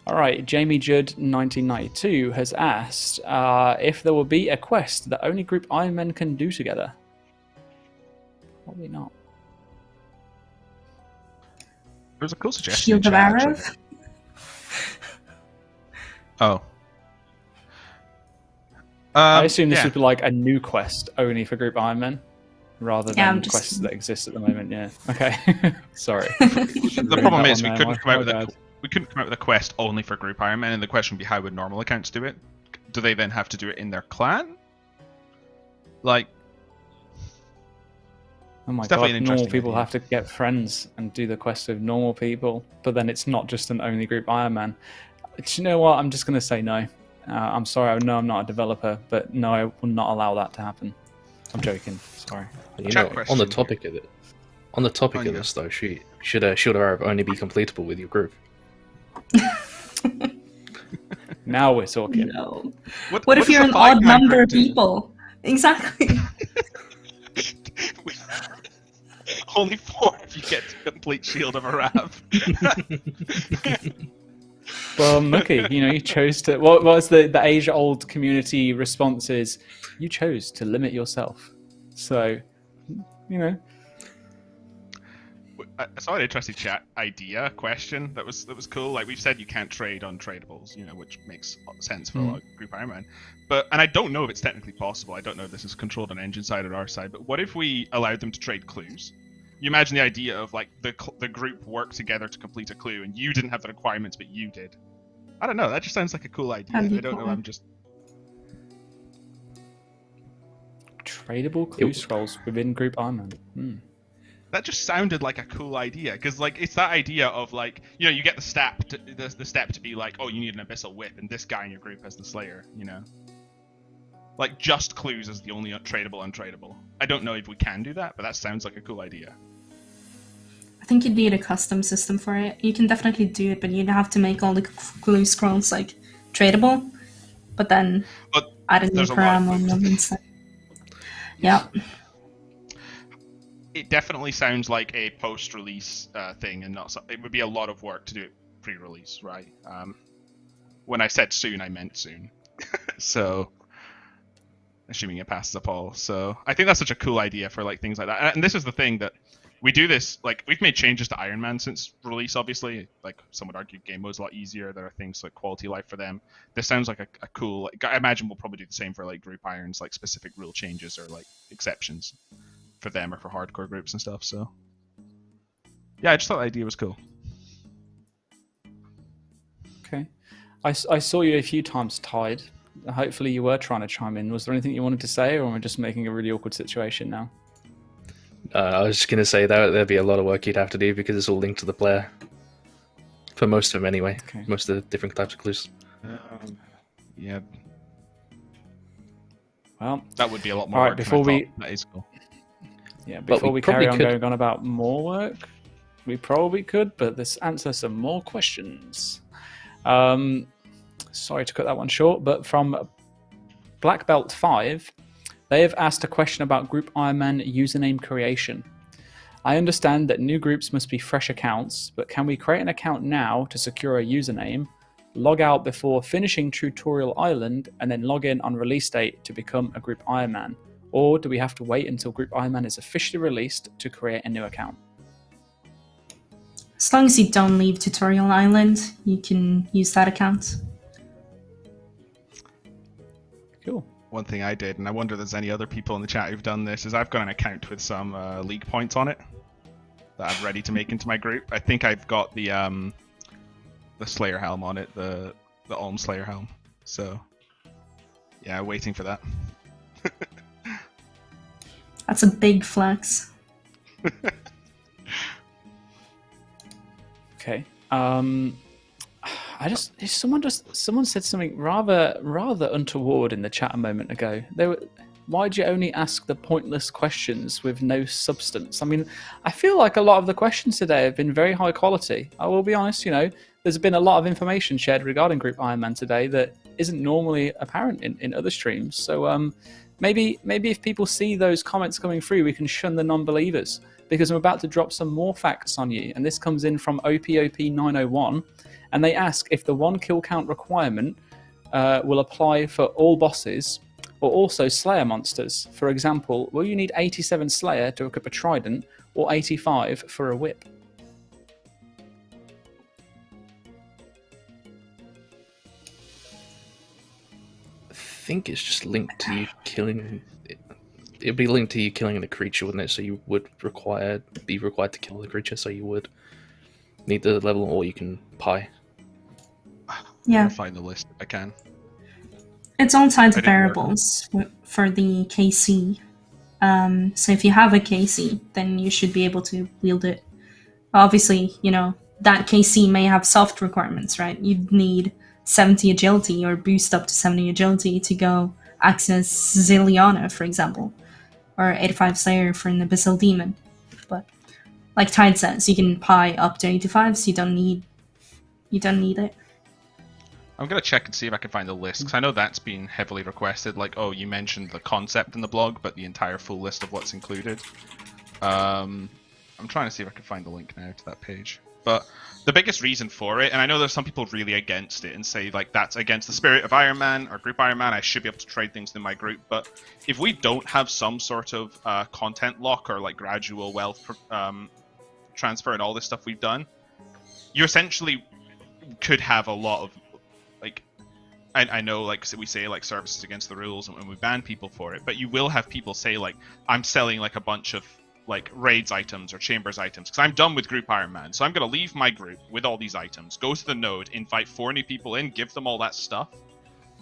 All right, Jamie Judd 1992 has asked if there will be a quest that only Group Iron Men can do together. Probably not. There's a cool suggestion. Shield of Arrow? Oh. I assume this would be like a new quest only for Group Iron Men, rather than quests that exist at the moment. Yeah. Okay. Sorry. The problem is we couldn't come out with a quest only for Group Ironman, and the question would be, how would normal accounts do it? Do they then have to do it in their clan? Like, oh my god, normal people have to get friends and do the quest with normal people, but then it's not just an only Group Ironman. Do you know what? I'm just going to say no. I'm sorry. I know I'm not a developer, but no, I will not allow that to happen. I'm joking. Sorry. On the topic of it, of this though, should a Shield of Arrow only be completable with your group? Now we're talking. No. What if you're an odd number of people? Exactly. Only 4 if you get to complete Shield of Arav. Well, Mookie, you chose to. What was the age-old community response is you chose to limit yourself. So, I saw an interesting chat question that was cool. Like we've said, you can't trade untradables, which makes sense for a lot of Group Ironman. And I don't know if it's technically possible. I don't know if this is controlled on engine side or our side. But what if we allowed them to trade clues? You imagine the idea of like the group worked together to complete a clue, and you didn't have the requirements, but you did. I don't know. That just sounds like a cool idea. I don't know. I'm just tradable clue scrolls within Group Ironman. That just sounded like a cool idea, because like it's that idea of like you get the step to be like, oh, you need an abyssal whip, and this guy in your group has the Slayer. Like just clues as the only tradable. I don't know if we can do that, but that sounds like a cool idea. I think you'd need a custom system for it. You can definitely do it, but you'd have to make all the clue scrolls like tradable, but then add a new param on them instead. Yeah. It definitely sounds like a post-release thing, and not. It would be a lot of work to do it pre-release, right? When I said soon, I meant soon. So, assuming it passes a poll. So, I think that's such a cool idea for like things like that. And this is the thing that we do this. Like, we've made changes to Ironman since release. Obviously, like some would argue, game mode's a lot easier. There are things like quality of life for them. This sounds like a cool. Like, I imagine we'll probably do the same for like Group Irons, like specific rule changes or like exceptions for them or for hardcore groups and stuff. So yeah, I just thought the idea was cool. Okay. I saw you a few times tied. Hopefully you were trying to chime in. Was there anything you wanted to say, or am I just making a really awkward situation now? I was just going to say that there'd be a lot of work you'd have to do because it's all linked to the player. For most of them anyway. Okay. Most of the different types of clues. Yeah. Well, that would be a lot more all right, work. Before we... That is cool. Yeah, before we carry on going on about more work, we probably could, but let's answer some more questions. Sorry to cut that one short, but from Black Belt 5, they have asked a question about Group Ironman username creation. I understand that new groups must be fresh accounts, but can we create an account now to secure a username, log out before finishing Tutorial Island, and then log in on release date to become a Group Ironman? Or do we have to wait until Group Ironman is officially released to create a new account? As long as you don't leave Tutorial Island, you can use that account. Cool. One thing I did, and I wonder if there's any other people in the chat who've done this, is I've got an account with some league points on it that I'm ready to make into my group. I think I've got the Slayer helm on it, the Ulm Slayer helm. So yeah, waiting for that. That's a big flex. Okay. Someone said something rather untoward in the chat a moment ago. Why'd you only ask the pointless questions with no substance? I mean, I feel like a lot of the questions today have been very high quality. I will be honest, there's been a lot of information shared regarding Group Ironman today that isn't normally apparent in other streams. So maybe if people see those comments coming through, we can shun the non-believers, because I'm about to drop some more facts on you. And this comes in from OPOP901, and they ask if the 1 kill count requirement will apply for all bosses or also Slayer monsters. For example, will you need 87 Slayer to equip a Trident or 85 for a Whip? I think it's just linked to you killing... It'd be linked to you killing the creature, wouldn't it? So you would be required to kill the creature, so you would need the level, or you can pie. Yeah. I'll find the list if I can. It's all tied to variables for the KC. So if you have a KC, then you should be able to wield it. Obviously, that KC may have soft requirements, right? You'd need 70 agility or boost up to 70 agility to go access Zilliana, for example, or 85 Slayer for an Abyssal Demon. But like Tide says, you can pie up to 85, so you don't need it. I'm going to check and see if I can find the list, because I know that's been heavily requested. Like, oh, you mentioned the concept in the blog, but the entire full list of what's included. I'm trying to see if I can find the link now to that page. But the biggest reason for it, and I know there's some people really against it and say like that's against the spirit of Iron Man or Group Iron Man, I should be able to trade things in my group. But if we don't have some sort of content lock or like gradual wealth transfer and all this stuff we've done, you essentially could have a lot of like, I know like we say like services against the rules and we ban people for it, but you will have people say like, I'm selling like a bunch of like raids items or chambers items because I'm done with Group Iron Man, so I'm gonna leave my group with all these items, go to the node, invite 4 new people in, give them all that stuff,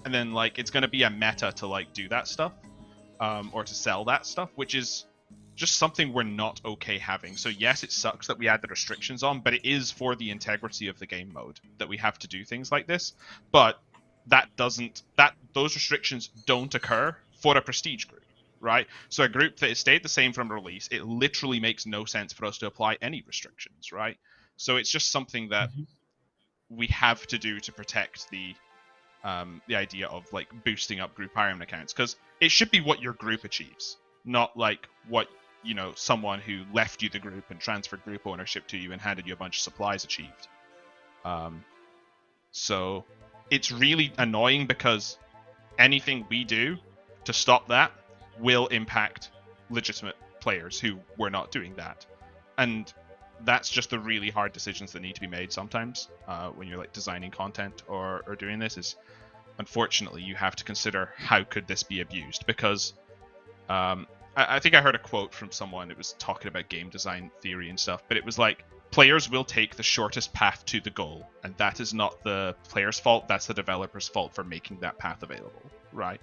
and then like it's gonna be a meta to like do that stuff or to sell that stuff, which is just something we're not okay having. So yes, it sucks that we add the restrictions on, but it is for the integrity of the game mode that we have to do things like this. But those restrictions don't occur for a prestige group, right? So a group that has stayed the same from release, it literally makes no sense for us to apply any restrictions, right? So it's just something that we have to do to protect the idea of like boosting up Group Ironman accounts, because it should be what your group achieves, not like what, you know, someone who left you the group and transferred group ownership to you and handed you a bunch of supplies achieved. So it's really annoying because anything we do to stop that will impact legitimate players who were not doing that. And that's just the really hard decisions that need to be made sometimes when you're like designing content or doing this, is unfortunately you have to consider how could this be abused, because I think I heard a quote from someone, it was talking about game design theory and stuff, but it was like, players will take the shortest path to the goal, and that is not the player's fault, that's the developer's fault for making that path available, right?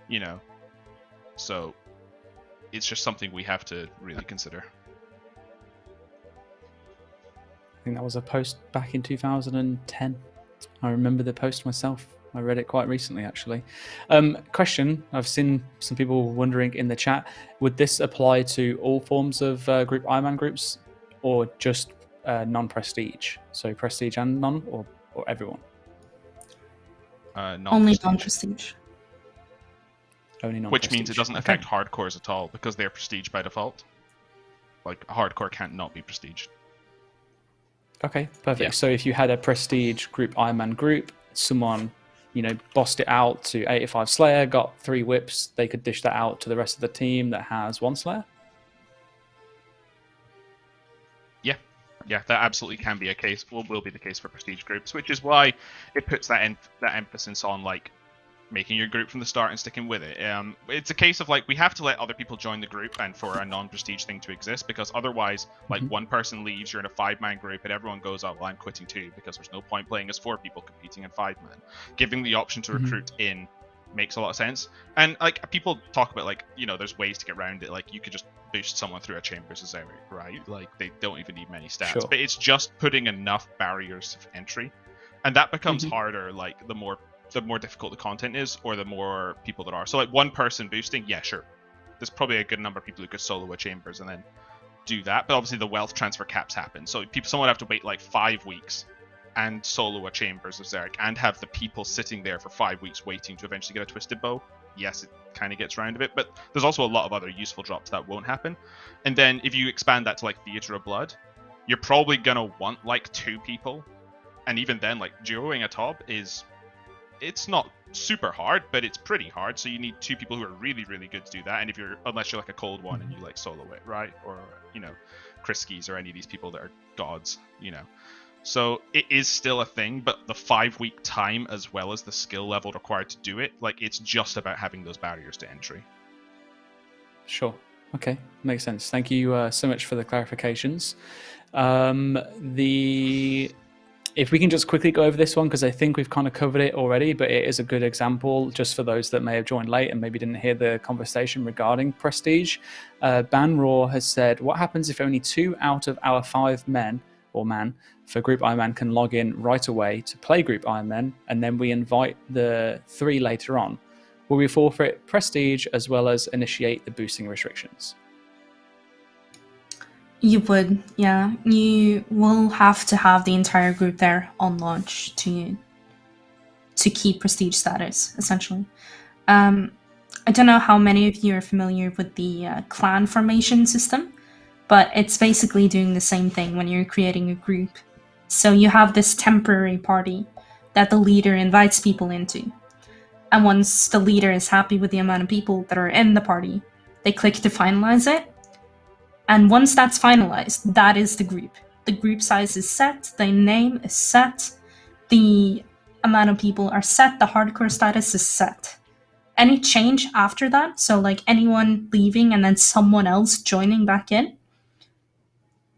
You know, so it's just something we have to really consider. I think that was a post back in 2010. I remember the post myself. I read it quite recently, actually. Question, I've seen some people wondering in the chat, would this apply to all forms of Group Ironman groups, or just non-prestige? So prestige and non, or everyone? Only non-prestige. Only non-prestige. Which means it doesn't affect hardcores at all, because they're prestige by default. Like, hardcore can't not be prestige. Okay, perfect. Yeah. So if you had a prestige Group Ironman group, someone, you know, bossed it out to 85 Slayer, got 3 whips, they could dish that out to the rest of the team that has 1 Slayer? Yeah, that absolutely can be a case, will be the case for prestige groups, which is why it puts that emphasis on like making your group from the start and sticking with it. It's a case of like, we have to let other people join the group and for a non-prestige thing to exist, because otherwise like one person leaves, you're in a 5-man group and everyone goes, oh well, I'm quitting too, because there's no point playing as 4 people competing in 5-man. Giving the option to recruit in makes a lot of sense. And like, people talk about like, you know, there's ways to get around it, like you could just boost someone through a Chambers as Eric, right? Like they don't even need many stats, Sure. but it's just putting enough barriers of entry, and that becomes harder like the more difficult the content is, or the more people there are. So like one person boosting, yeah, sure, there's probably a good number of people who could solo a Chambers and then do that, but obviously the wealth transfer caps happen, so someone would have to wait like 5 weeks and solo a Chambers of Zerek and have the people sitting there for 5 weeks waiting to eventually get a Twisted Bow. Yes, it kind of gets around a bit, but there's also a lot of other useful drops that won't happen. And then if you expand that to like Theater of Blood, you're probably gonna want like 2 people, and even then like duoing a top it's not super hard, but it's pretty hard, so you need 2 people who are really, really good to do that, and unless you're like a cold one and you like solo it, right? Or, you know, Kriskis or any of these people that are gods, you know. So it is still a thing, but the 5-week time as well as the skill level required to do it, like it's just about having those barriers to entry. Sure. Okay, makes sense. Thank you so much for the clarifications. If we can just quickly go over this one, because I think we've kind of covered it already, but it is a good example just for those that may have joined late and maybe didn't hear the conversation regarding Prestige. Banraw has said, what happens if only 2 out of our 5 men or man for Group Ironman can log in right away to play Group Ironman, and then we invite the 3 later on? Will we forfeit Prestige as well as initiate the boosting restrictions? You would, yeah. You will have to have the entire group there on launch to keep prestige status, essentially. I don't know how many of you are familiar with the clan formation system, but it's basically doing the same thing when you're creating a group. So you have this temporary party that the leader invites people into. And once the leader is happy with the amount of people that are in the party, they click to finalize it. And once that's finalized, that is the group. The group size is set, the name is set, the amount of people are set, the hardcore status is set. Any change after that, so like anyone leaving and then someone else joining back in,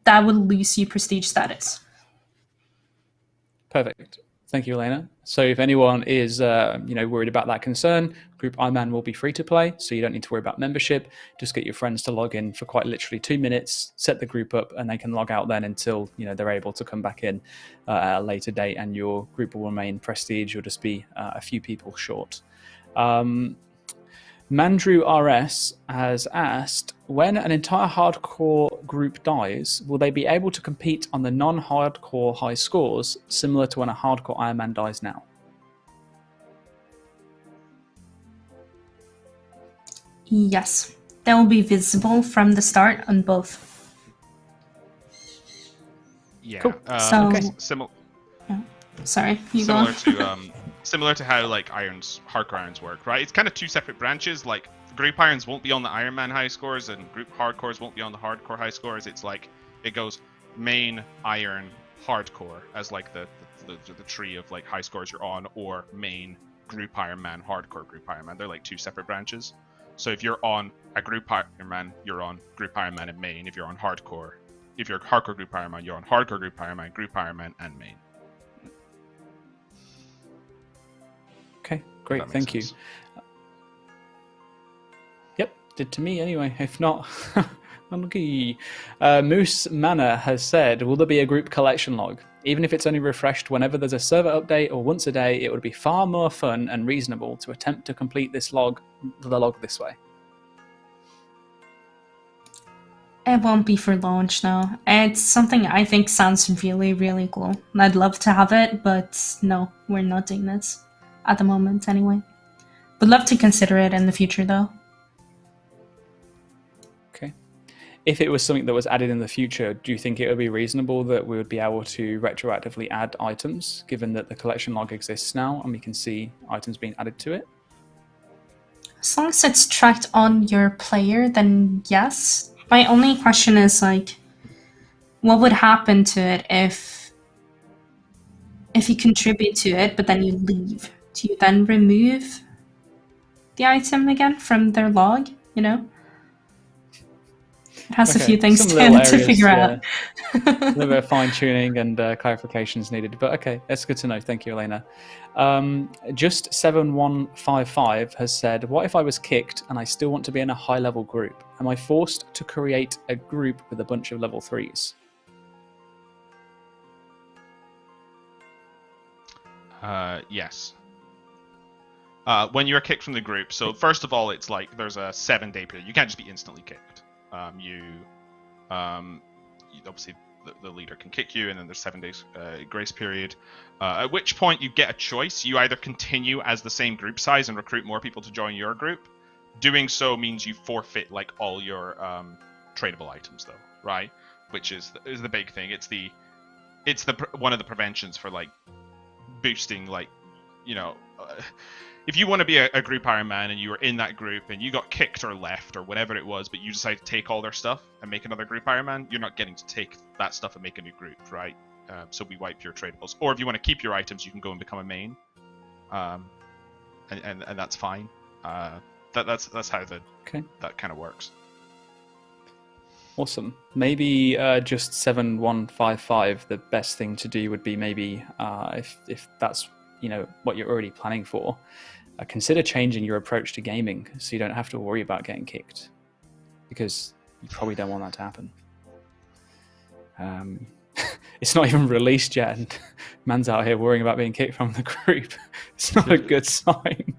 that will lose you prestige status. Perfect. Thank you, Elena. So if anyone is worried about that concern, Group Ironman will be free to play, so you don't need to worry about membership. Just get your friends to log in for quite literally 2 minutes, set the group up, and they can log out then until they're able to come back in at a later date, and your group will remain prestige. You'll just be a few people short. Mandrew RS has asked, when an entire hardcore group dies, will they be able to compete on the non-hardcore high scores, similar to when a hardcore Ironman dies now? Yes, they will be visible from the start on both. Yeah. Cool. Sorry, you go on. Similar to how like hardcore irons work, right? It's kind of two separate branches. Like group irons won't be on the Ironman high scores, and group hardcores won't be on the hardcore high scores. It's like it goes main, iron, hardcore as like the tree of like high scores you're on, or main, group Ironman, hardcore group Ironman. They're like two separate branches. So if you're on a group Ironman, you're on group Ironman and main. If you're on hardcore, if you're hardcore group Ironman, you're on hardcore group Ironman, and main. Okay, great, thank you. Yep, did to me anyway. If not, unlucky. Moose Manor has said, will there be a group collection log? Even if it's only refreshed whenever there's a server update or once a day, it would be far more fun and reasonable to attempt to complete the log this way. It won't be for launch now. It's something I think sounds really, really cool. I'd love to have it, but no, we're not doing this. At the moment, anyway. Would love to consider it in the future, though. Okay. If it was something that was added in the future, do you think it would be reasonable that we would be able to retroactively add items, given that the collection log exists now and we can see items being added to it? As long as it's tracked on your player, then yes. My only question is, like, what would happen to it if you contribute to it, but then you leave? Do you then remove the item again from their log, It has a few things to figure out. A little bit of fine-tuning and clarifications needed. But okay, that's good to know. Thank you, Elena. Just 7155 has said, what if I was kicked and I still want to be in a high-level group? Am I forced to create a group with a bunch of level 3s? Yes. When you're kicked from the group, so first of all, it's like there's a 7-day period. You can't just be instantly kicked. Obviously the leader can kick you, and then there's 7 days grace period. At which point you get a choice. You either continue as the same group size and recruit more people to join your group. Doing so means you forfeit like all your tradable items, though, right? Which is the big thing. It's one of the preventions for like boosting, like, if you want to be a group Ironman and you were in that group and you got kicked or left or whatever it was, but you decided to take all their stuff and make another group Ironman, you're not getting to take that stuff and make a new group, right? So we wipe your tradables. Or if you want to keep your items, you can go and become a main, and that's fine. That's how that kind of works. Awesome. Maybe just 7155. The best thing to do would be maybe if that's what you're already planning for, consider changing your approach to gaming so you don't have to worry about getting kicked, because you probably don't want that to happen. It's not even released yet, and man's out here worrying about being kicked from the group. It's not a good sign.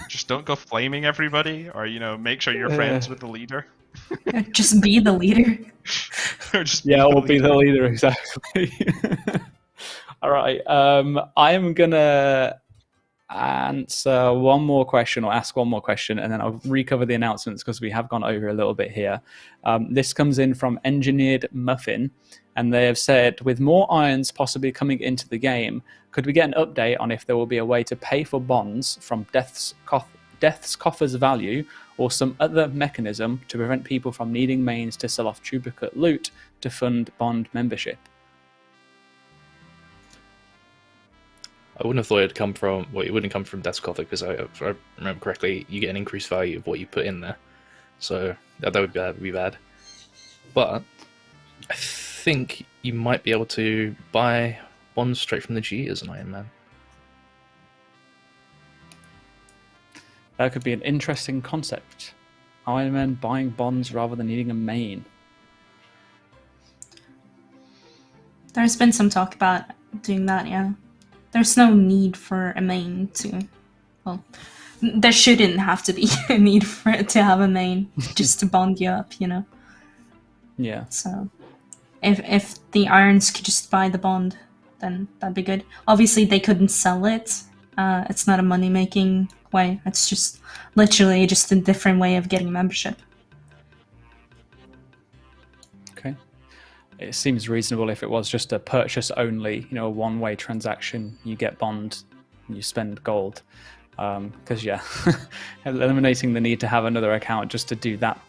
Just don't go flaming everybody, or make sure you're friends with the leader. Just be the leader. Or be the leader, exactly. All right. I am gonna answer one more question or ask one more question, and then I'll recover the announcements because we have gone over a little bit here. This comes in from Engineered Muffin, and they have said, with more irons possibly coming into the game, could we get an update on if there will be a way to pay for bonds from Death's coffer's value, or some other mechanism to prevent people from needing mains to sell off duplicate loot to fund bond membership? I wouldn't have thought it'd come from, well, it wouldn't come from Death's Coffer, because if I remember correctly, you get an increased value of what you put in there. So that would be bad. But I think you might be able to buy bonds straight from the G as an Iron Man. That could be an interesting concept. Iron Man buying bonds rather than needing a main. There's been some talk about doing that, yeah. There's no need for a main to... Well, there shouldn't have to be a need for it to have a main just to bond you up, you know? Yeah. So, if the irons could just buy the bond, then that'd be good. Obviously, they couldn't sell it. It's not a money-making way. It's just literally just a different way of getting membership. Okay. It seems reasonable if it was just a purchase only, a one-way transaction. You get bond, you spend gold. Because eliminating the need to have another account just to do that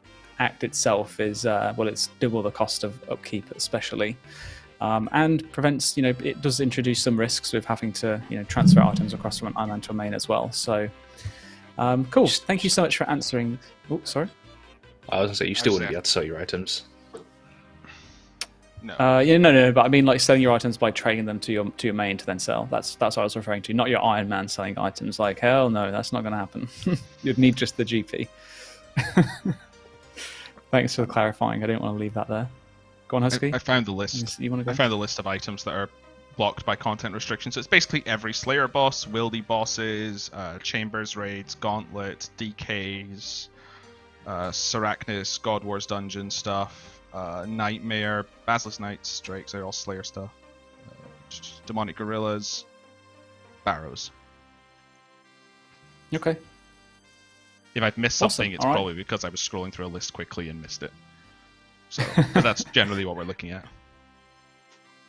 act itself is, it's double the cost of upkeep, especially. And prevents, it does introduce some risks with having to, transfer items across from an island to a main as well. So, cool. Thank you so much for answering. Oh, sorry. I was going to say, you still wouldn't be able to sell your items. No. No. But I mean, like selling your items by trading them to your main to then sell. That's what I was referring to. Not your Iron Man selling items. Like, hell no, that's not going to happen. You'd need just the GP. Thanks for clarifying. I didn't want to leave that there. Go on, Husky. I found the list. You want to go? I found the list of items that are blocked by content restrictions. So it's basically every Slayer boss, Wildy bosses, Chambers raids, Gauntlet, DKs, Sarachnis, God Wars dungeon stuff. Nightmare, Basilisk Knights, Drakes, they're all Slayer stuff. Demonic Gorillas, Barrows. Okay. If I've missed something, it's probably because I was scrolling through a list quickly and missed it. So, but that's generally what we're looking at.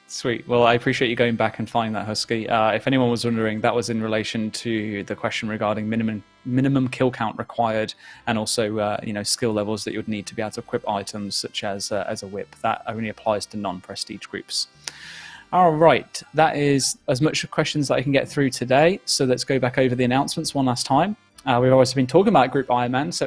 Sweet. Well, I appreciate you going back and finding that, Husky. If anyone was wondering, that was in relation to the question regarding minimum kill count required, and also skill levels that you would need to be able to equip items such as a whip. That only applies to non-prestige groups. All right, that is as much questions that I can get through today. So let's go back over the announcements one last time. We've always been talking about Group Ironman, so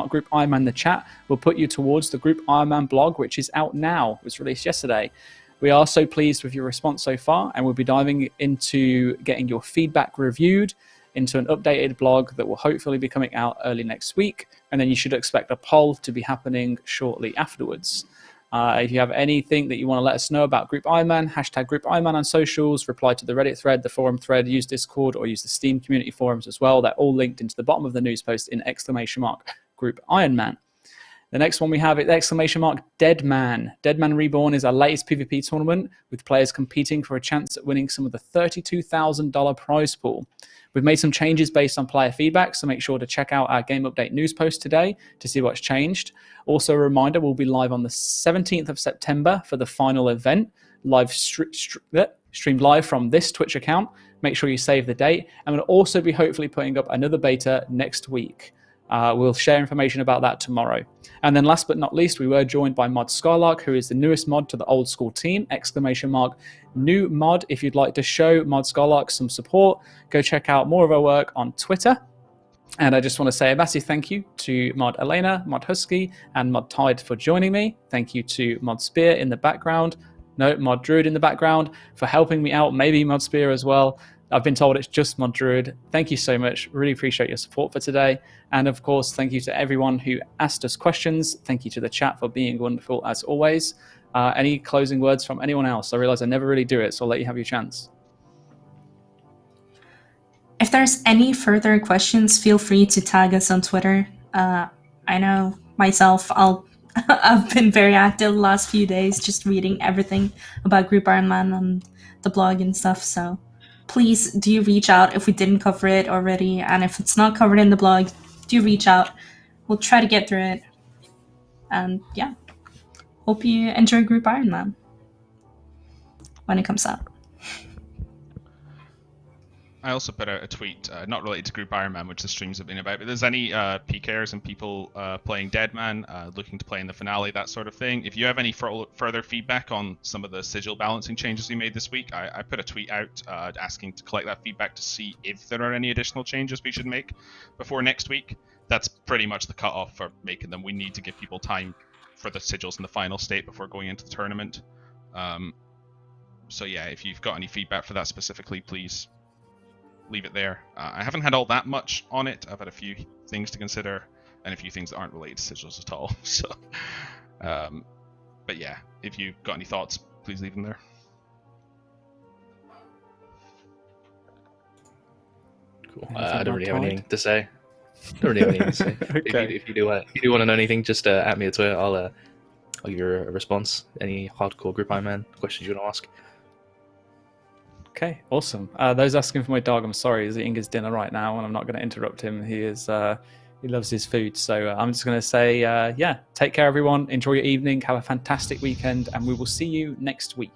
!Group Ironman in the chat will put you towards the Group Ironman blog, which is out now. It was released yesterday. We are so pleased with your response so far, and we'll be diving into getting your feedback reviewed into an updated blog that will hopefully be coming out early next week, and then you should expect a poll to be happening shortly afterwards. If you have anything that you want to let us know about Group Ironman, #Group Ironman on socials, reply to the Reddit thread, the forum thread, use Discord, or use the Steam community forums as well. They're all linked into the bottom of the news post in !Group Ironman. The next one we have is !Deadman. Deadman Reborn is our latest PvP tournament with players competing for a chance at winning some of the $32,000 prize pool. We've made some changes based on player feedback, so make sure to check out our game update news post today to see what's changed. Also a reminder, we'll be live on the 17th of September for the final event, streamed live from this Twitch account. Make sure you save the date, and we'll also be hopefully putting up another beta next week. We'll share information about that tomorrow. And then last but not least, we were joined by Mod Skylark, who is the newest mod to the old school team, !New mod. If you'd like to show Mod Skylark some support, go check out more of her work on Twitter. And I just want to say a massive thank you to Mod Elena, Mod Husky, and Mod Tide for joining me. Thank you to Mod Spear in the background. No, Mod Druid in the background for helping me out, maybe Mod Spear as well. I've been told it's just Mod Druid. Thank you so much. Really appreciate your support for today. And of course, thank you to everyone who asked us questions. Thank you to the chat for being wonderful as always. Any closing words from anyone else? I realize I never really do it, so I'll let you have your chance. If there's any further questions, feel free to tag us on Twitter. I know myself, I've been very active the last few days, just reading everything about Group Ironman on the blog and stuff. So please do reach out if we didn't cover it already, and if it's not covered in the blog, do reach out. We'll try to get through it. And yeah, hope you enjoy Group Ironman when it comes out. I also put out a tweet, not related to Group Ironman, which the streams have been about, but there's any PKers and people playing Deadman, looking to play in the finale, that sort of thing. If you have any further feedback on some of the sigil balancing changes we made this week, I put a tweet out asking to collect that feedback to see if there are any additional changes we should make before next week. That's pretty much the cutoff for making them. We need to give people time for the sigils in the final state before going into the tournament. So yeah, if you've got any feedback for that specifically, please leave it there. I haven't had all that much on it. I've had a few things to consider and a few things that aren't related to sigils at all. So, but yeah, if you've got any thoughts, please leave them there. Cool. I don't really have anything to say. Okay. If you do want to know anything, just at me at Twitter. I'll give you a response. Any hardcore Group Ironman questions you want to ask. Okay, awesome. Those asking for my dog, I'm sorry, he's eating his dinner right now, and I'm not going to interrupt him. He loves his food. So I'm just going to say, yeah, take care, everyone. Enjoy your evening. Have a fantastic weekend, and we will see you next week.